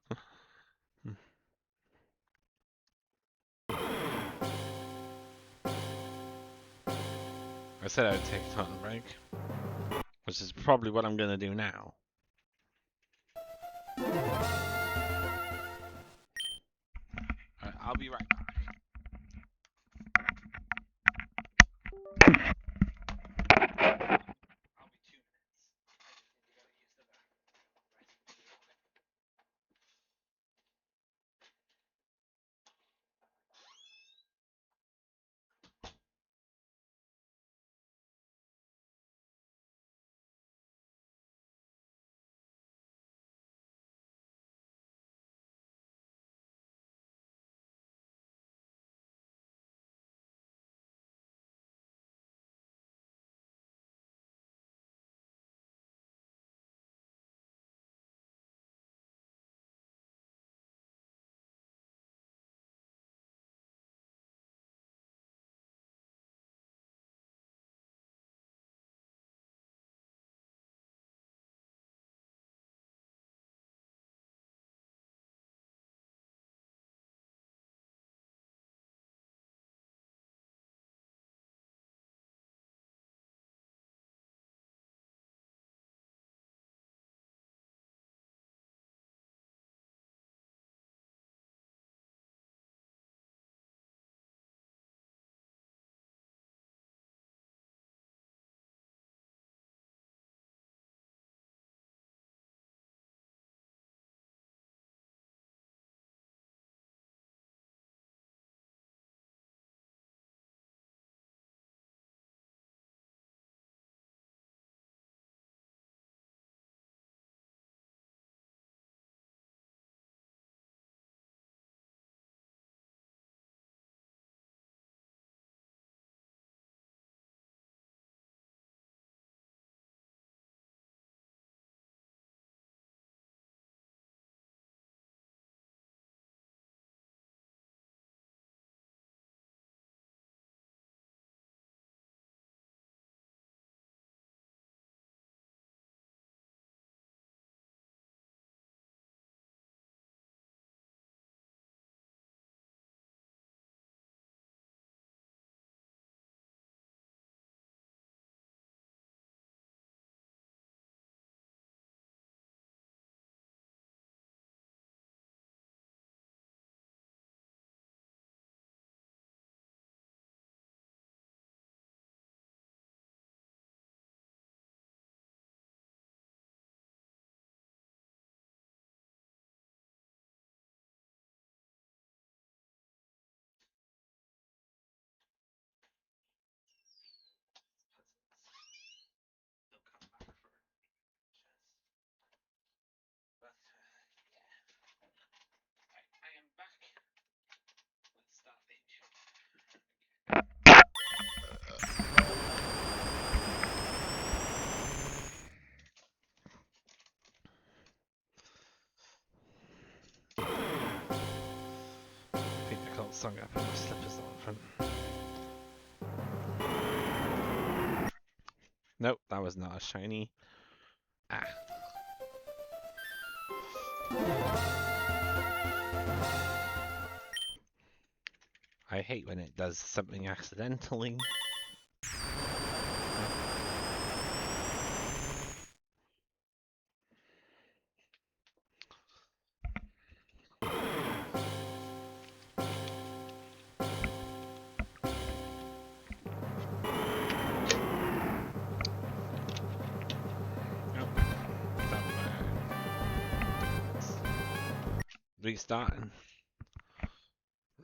I said I would take a ton break, which is probably what I'm gonna do now. Alright, I'll be right back. I'll be 2 minutes. I just need to go use the I am back. Let's start the intro. I think I can't song up and my slippers on front. Nope, that was not a shiny. Ah. I hate when it does something accidentally. Nope. Restarting.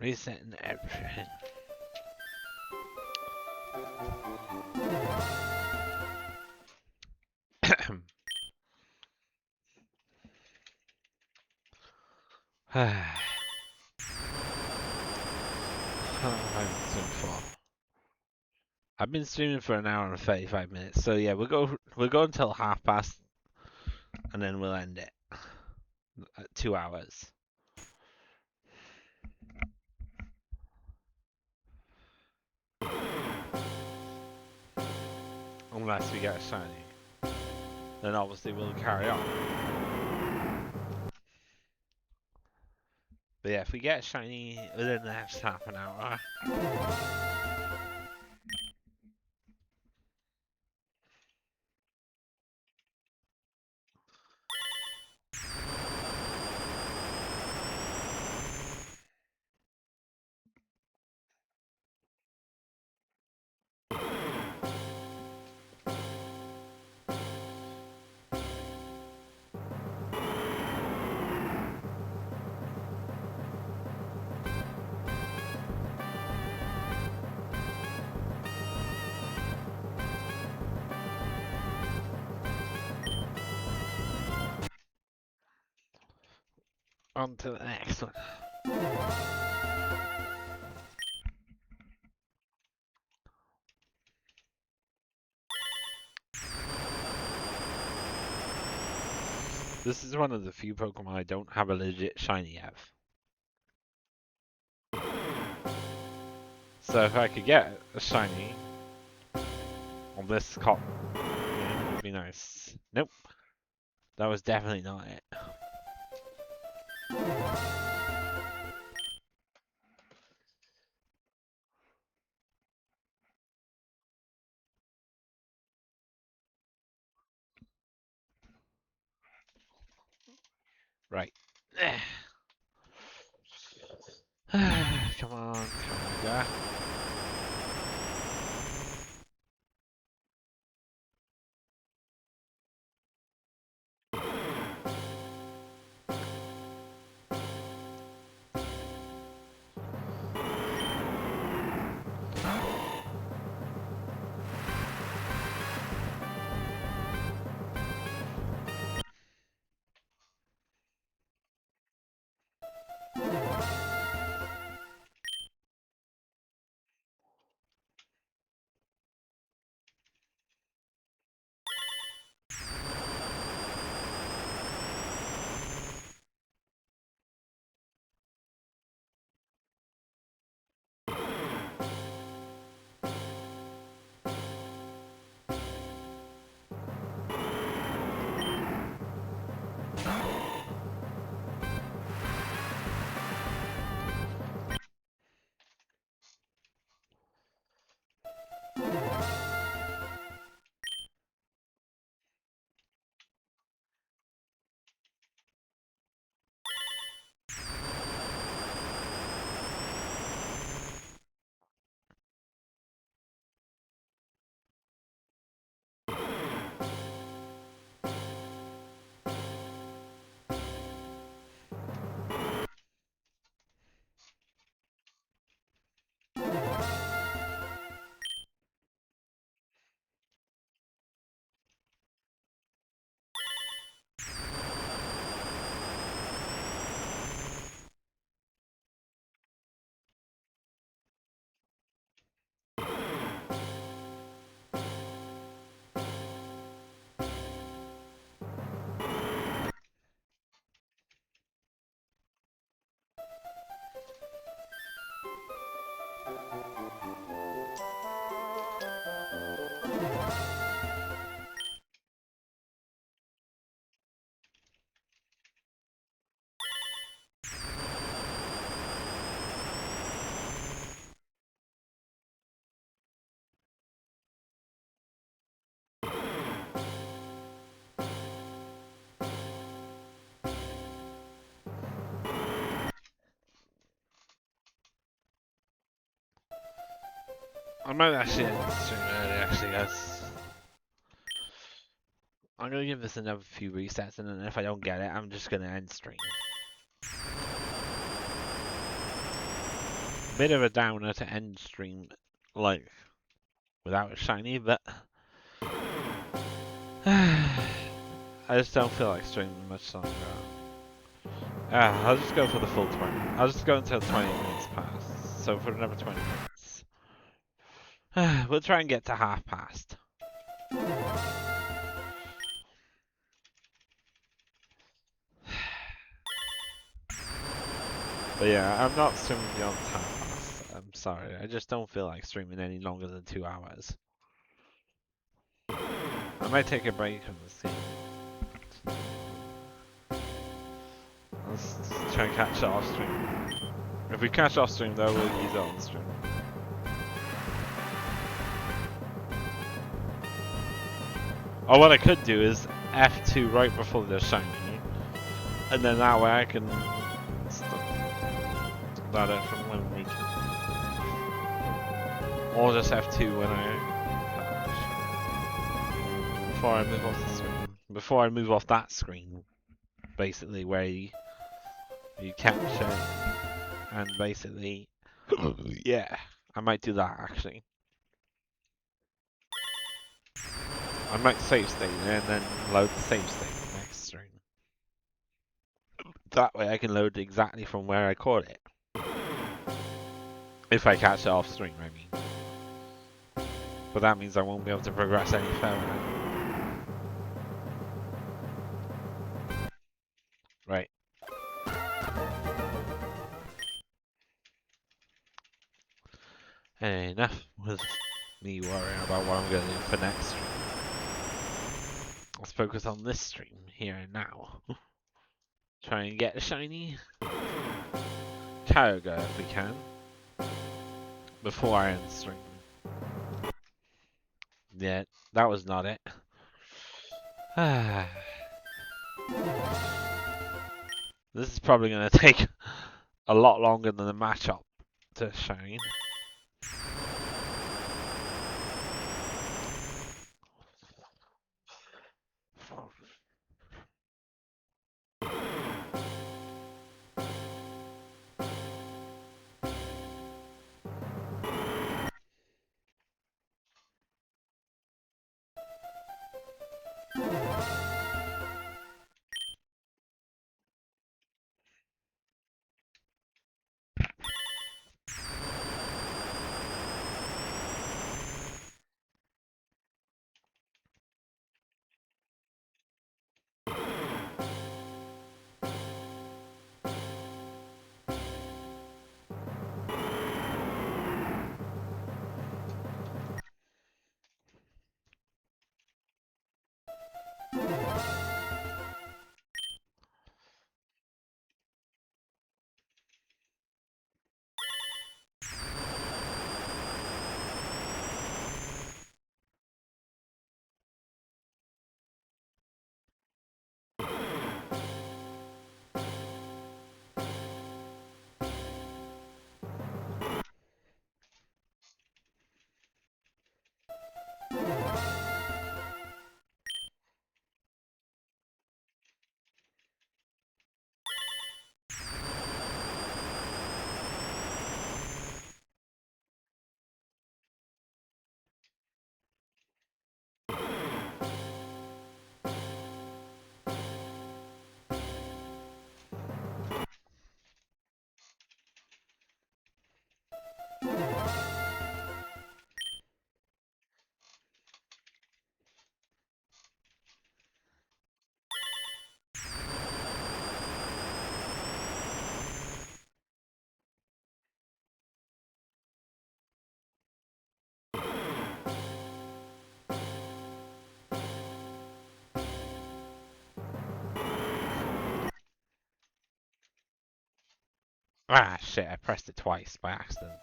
Resetting everything. I've been streaming for an hour and 35 minutes, so yeah, we'll go until past, and then we'll end it. 2 hours. Unless we get a shiny. Then obviously we'll carry on. But yeah, if we get a shiny within the next half an hour. On to the next one. This is one of the few Pokemon I don't have a legit shiny of. So if I could get a shiny on this cop, yeah, would be nice. Nope. That was definitely not it. Right. Come on, guy. I might actually end the stream early, actually, guys. I'm gonna give this another few resets, and then if I don't get it, I'm just gonna end stream. Bit of a downer to end stream, like, without a shiny, but I just don't feel like streaming much longer. I'll just go for the full 20. I'll just go until 20 minutes pass. So for another 20 minutes. We'll try and get to half past. But yeah, I'm not streaming beyond half past. I'm sorry, I just don't feel like streaming any longer than 2 hours. I might take a break from this game. Let's try and catch it off stream. If we catch off stream though, we'll use it on stream. Or what I could do is F2 right before they're shiny, and then that way I can stop that out from when we can. Or just F2 when I before I move off the screen. Before I move off that screen, basically where you capture and basically yeah, I might do that actually. I might save state and then load the save state next stream. That way I can load exactly from where I caught it. If I catch it off stream, I mean. But that means I won't be able to progress any further. Right. Enough with me worrying about what I'm going to do for next stream. Let's focus on this stream here and now. Try and get a shiny kygore if we can. Before I end the stream. Yeah, that was not it. This is probably going to take a lot longer than the matchup to shine. Ah, shit, I pressed it twice by accident.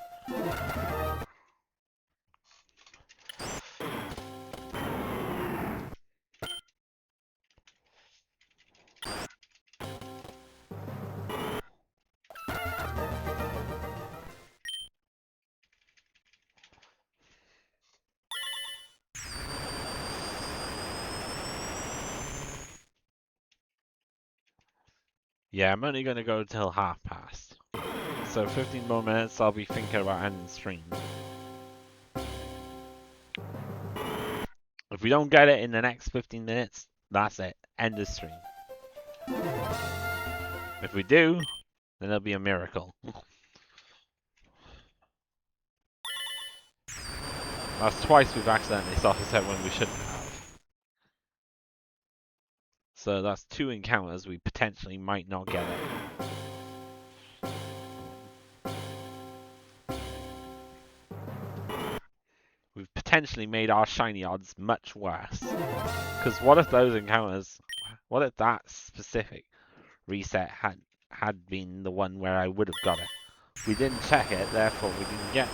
Yeah, I'm only going to go till past. So 15 more minutes, I'll be thinking about ending the stream. If we don't get it in the next 15 minutes, that's it. End the stream. If we do, then it'll be a miracle. That's twice we've accidentally started set when we shouldn't have. So that's 2 encounters we potentially might not get it. potentially made our shiny odds much worse. Because what if those encounters, what if that specific reset had been the one where I would have got it? We didn't check it, therefore we didn't get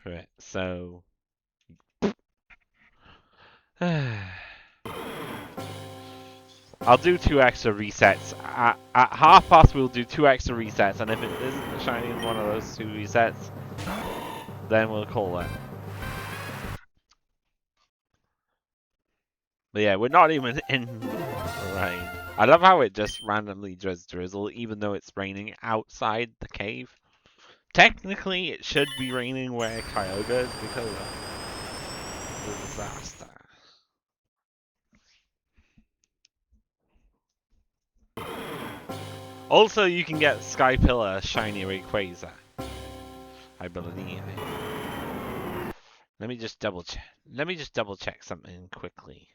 to it. So I'll do 2 extra resets. At half past we'll do 2 extra resets, and if it isn't shiny in one of those 2 resets, then we'll call it. But yeah, we're not even in rain. I love how it just randomly does drizzle, even though it's raining outside the cave. Technically, it should be raining where Kyogre is because of the disaster. Also, you can get Sky Pillar Shiny Rayquaza, I believe. Let me just double check. Let me just double check something quickly.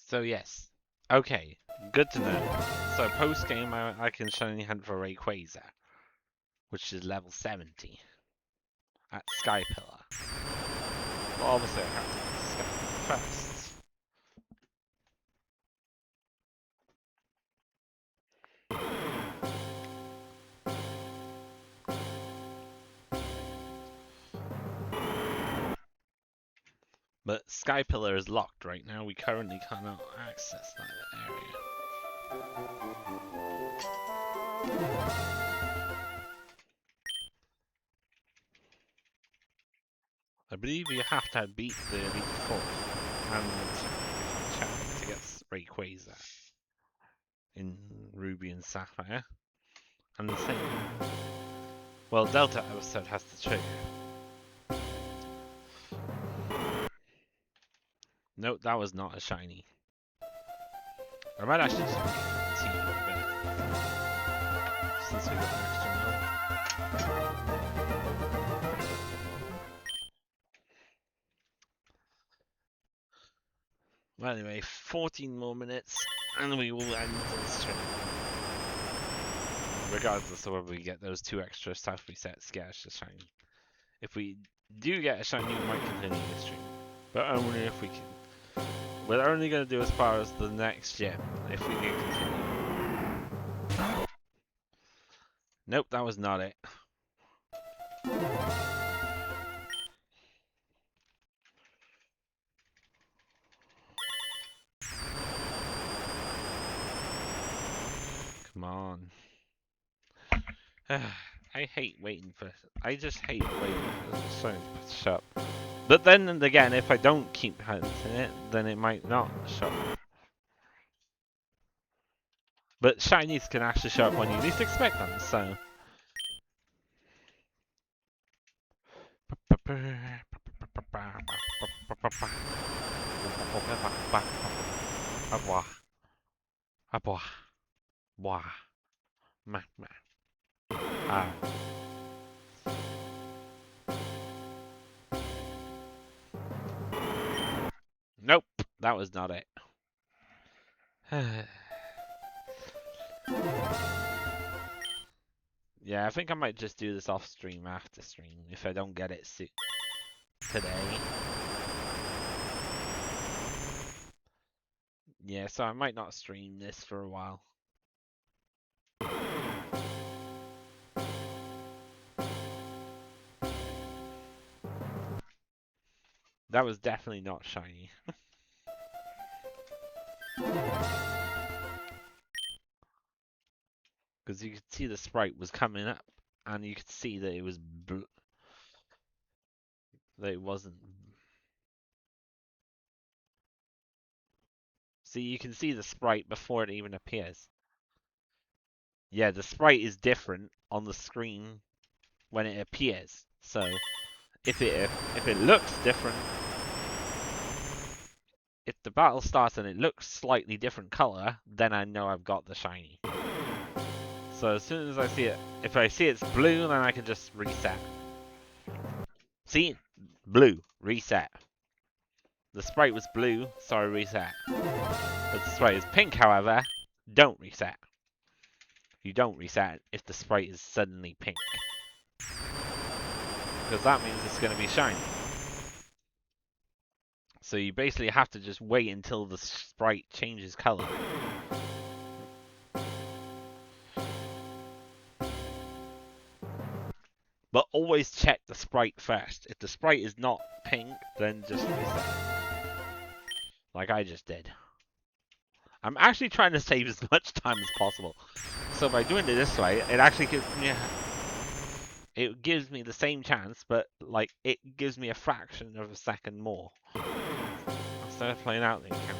So yes, okay, good to know. So post game, I can shiny hunt for Rayquaza, which is level 70 at Sky Pillar. Well, obviously I have to get Sky Pillar first. But Sky Pillar is locked right now. We currently cannot access that area. I believe you have to beat the Elite Four and chat to get Rayquaza in Ruby and Sapphire. And the same. Well, Delta episode has to trigger. Nope, that was not a shiny. I might actually just see a bit since we got extra milk. Well, anyway, 14 more minutes and we will end this stream. Regardless of whether we get those 2 extra South resets, get us a shiny. If we do get a shiny, we might continue the stream. But only if we can. We're only going to do as far as the next gym, if we can continue. Nope, that was not it. Come on. I hate waiting for... I just hate waiting for something to show up. But then again, if I don't keep hunting it, then it might not show up. But shinies can actually show up when you least expect them, so... Nope, that was not it. Yeah, I think I might just do this off stream after stream if I don't get it today. Yeah, so I might not stream this for a while. That was definitely not shiny. Because you could see the sprite was coming up, and you could see that it was that it wasn't. See, you can see the sprite before it even appears. Yeah, the sprite is different on the screen when it appears. So if it looks different, if the battle starts and it looks slightly different color, then I know I've got the shiny. So as soon as I see it, if I see it's blue, then I can just reset. See? Blue. Reset. The sprite was blue, so I reset. If the sprite is pink, however, don't reset. You don't reset if the sprite is suddenly pink. Because that means it's going to be shiny. So you basically have to just wait until the sprite changes color. But always check the sprite first. If the sprite is not pink, then just reset. Like I just did. I'm actually trying to save as much time as possible. So by doing it this way, it actually gives me the same chance, but like it gives me a fraction of a second more. Instead of playing out the account.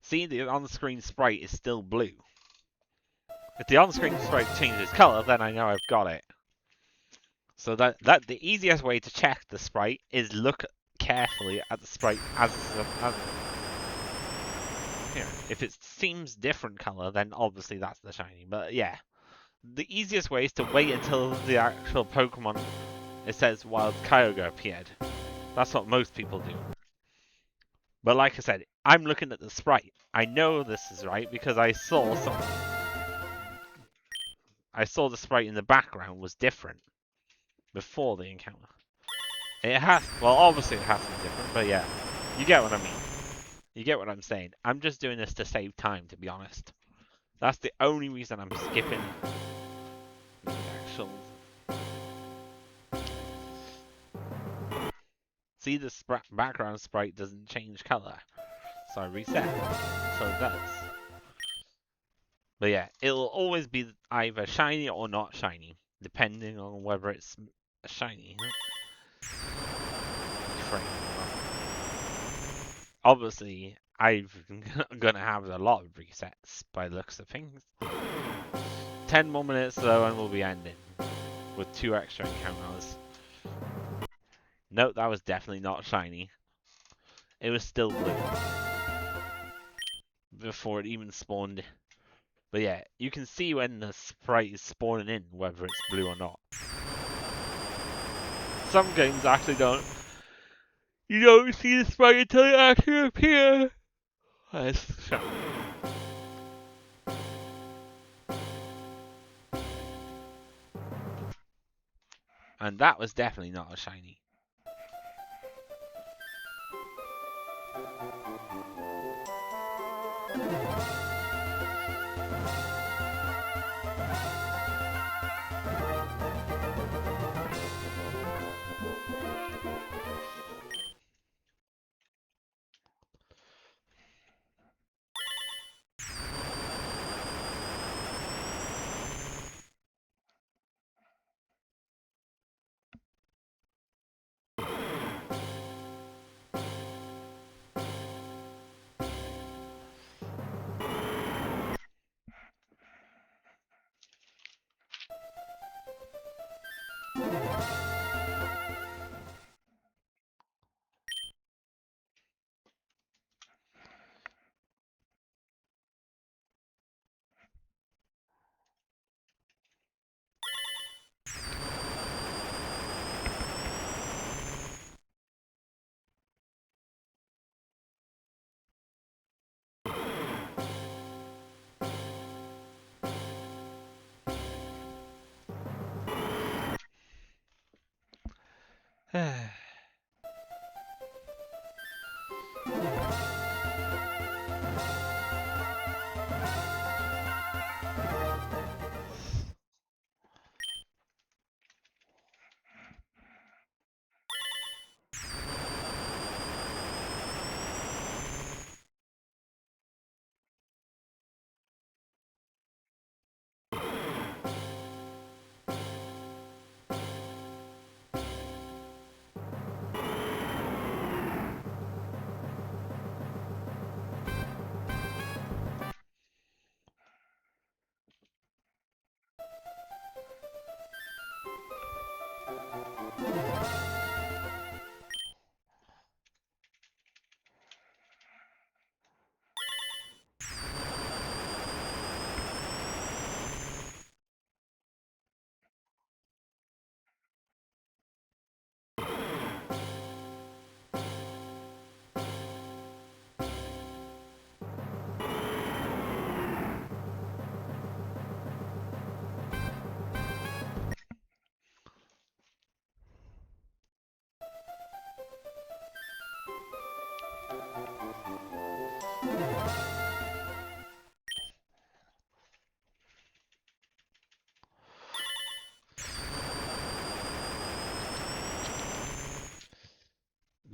See, the on-screen sprite is still blue. If the on-screen sprite changes color, then I know I've got it. So that the easiest way to check the sprite is look carefully at the sprite as here. If it seems different color, then obviously that's the shiny. But yeah, the easiest way is to wait until the actual Pokemon, it says wild Kyogre appeared. That's what most people do. But like I said, I'm looking at the sprite. I know this is right because I saw the sprite in the background was different before the encounter. It has, well, obviously it has to be different, but yeah, you get what I mean. You get what I'm saying. I'm just doing this to save time, to be honest. That's the only reason I'm skipping the actual. See, the background sprite doesn't change color, so I reset. So it does. But yeah, it'll always be either shiny or not shiny, depending on whether it's shiny. Obviously, I'm gonna have a lot of resets by the looks of things. 10 more minutes though, and we'll be ending with 2 extra encounters. Note that was definitely not shiny. It was still blue before it even spawned. But yeah, you can see when the sprite is spawning in, whether it's blue or not. Some games actually don't. You don't see the sprite until it actually appears. That's shiny. And that was definitely not a shiny.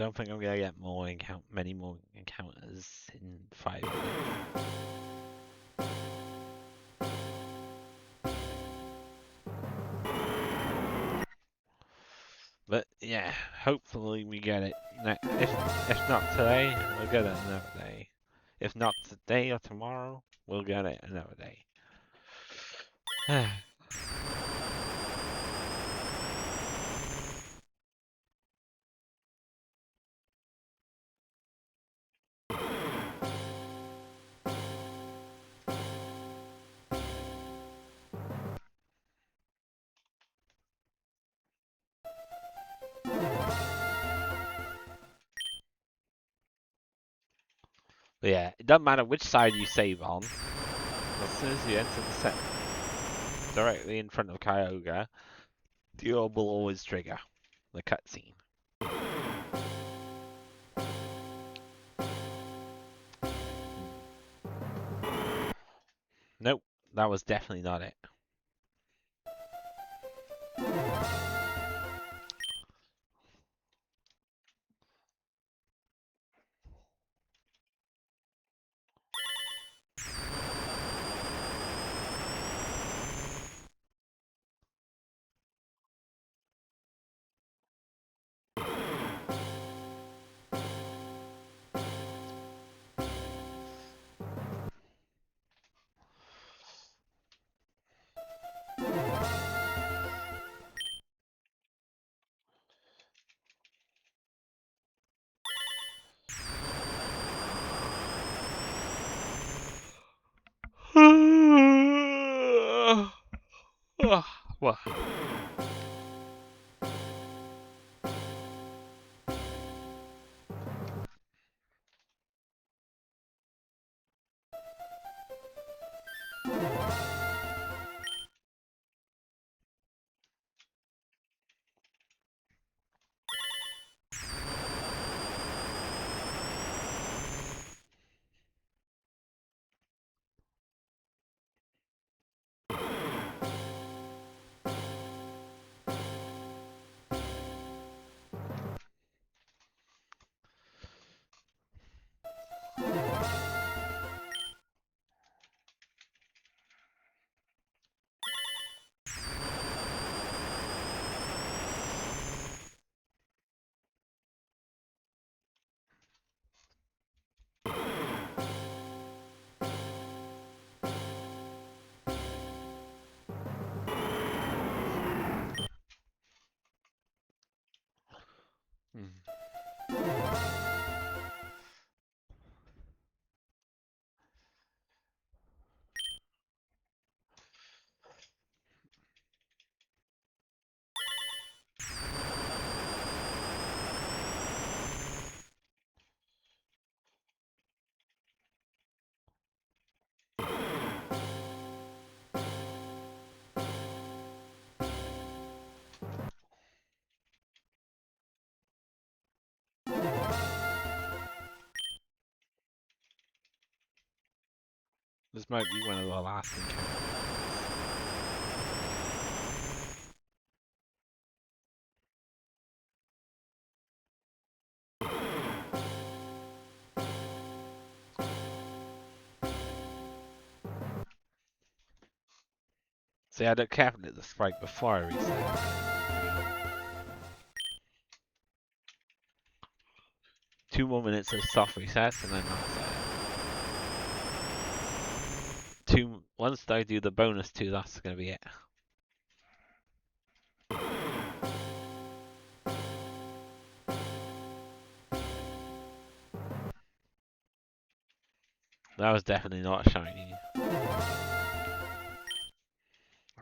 don't think I'm gonna get many more encounters in 5 minutes. But yeah, hopefully we get it. If not today, we'll get it another day. If not today or tomorrow, we'll get it another day. But yeah, it doesn't matter which side you save on. As soon as you enter the set directly in front of Kygore, the orb will always trigger the cutscene. Nope, that was definitely not it. Well. This might be one of the last encounters. 'See, I had cabinet the spike before I reset. 2 more minutes of soft resets and then that's it. Once I do the bonus 2, that's gonna be it. That was definitely not shiny. I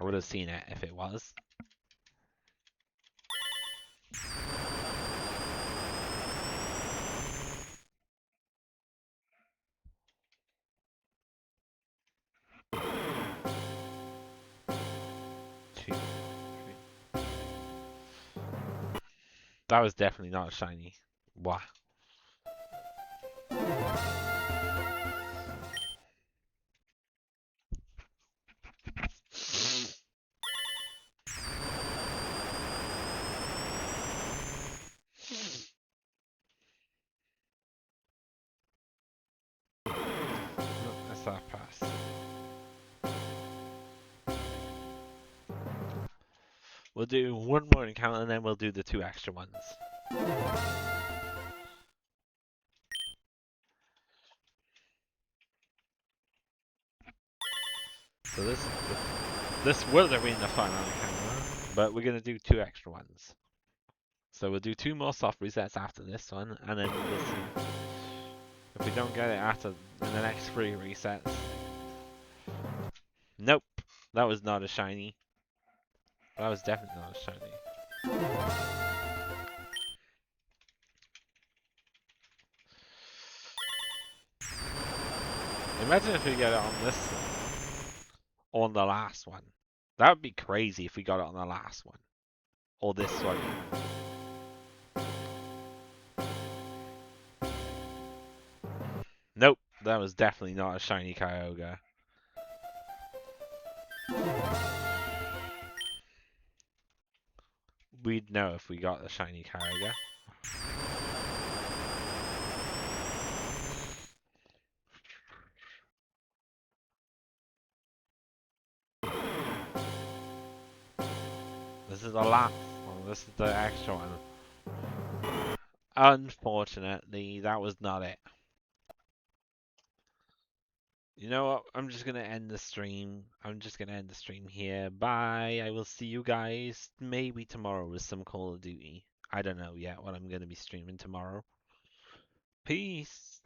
would have seen it if it was. That was definitely not shiny. Wah. that pass. We'll do one more encounter and then we'll do the 2 extra ones. So this would have been the final encounter, but we're gonna do 2 extra ones. So we'll do 2 more soft resets after this one, and then we'll see if we don't get it after in the next 3 resets. Nope, that was not a shiny. That was definitely not a shiny. Imagine if we get it on this one, on the last one. That would be crazy if we got it on the last one, or this one. Nope, that was definitely not a shiny Kyogre. We'd know if we got the shiny Kyogre. This is the last one. This is the extra one. Unfortunately, that was not it. You know what? I'm just gonna end the stream. I'm just gonna end the stream here. Bye. I will see you guys maybe tomorrow with some Call of Duty. I don't know yet what I'm gonna be streaming tomorrow. Peace.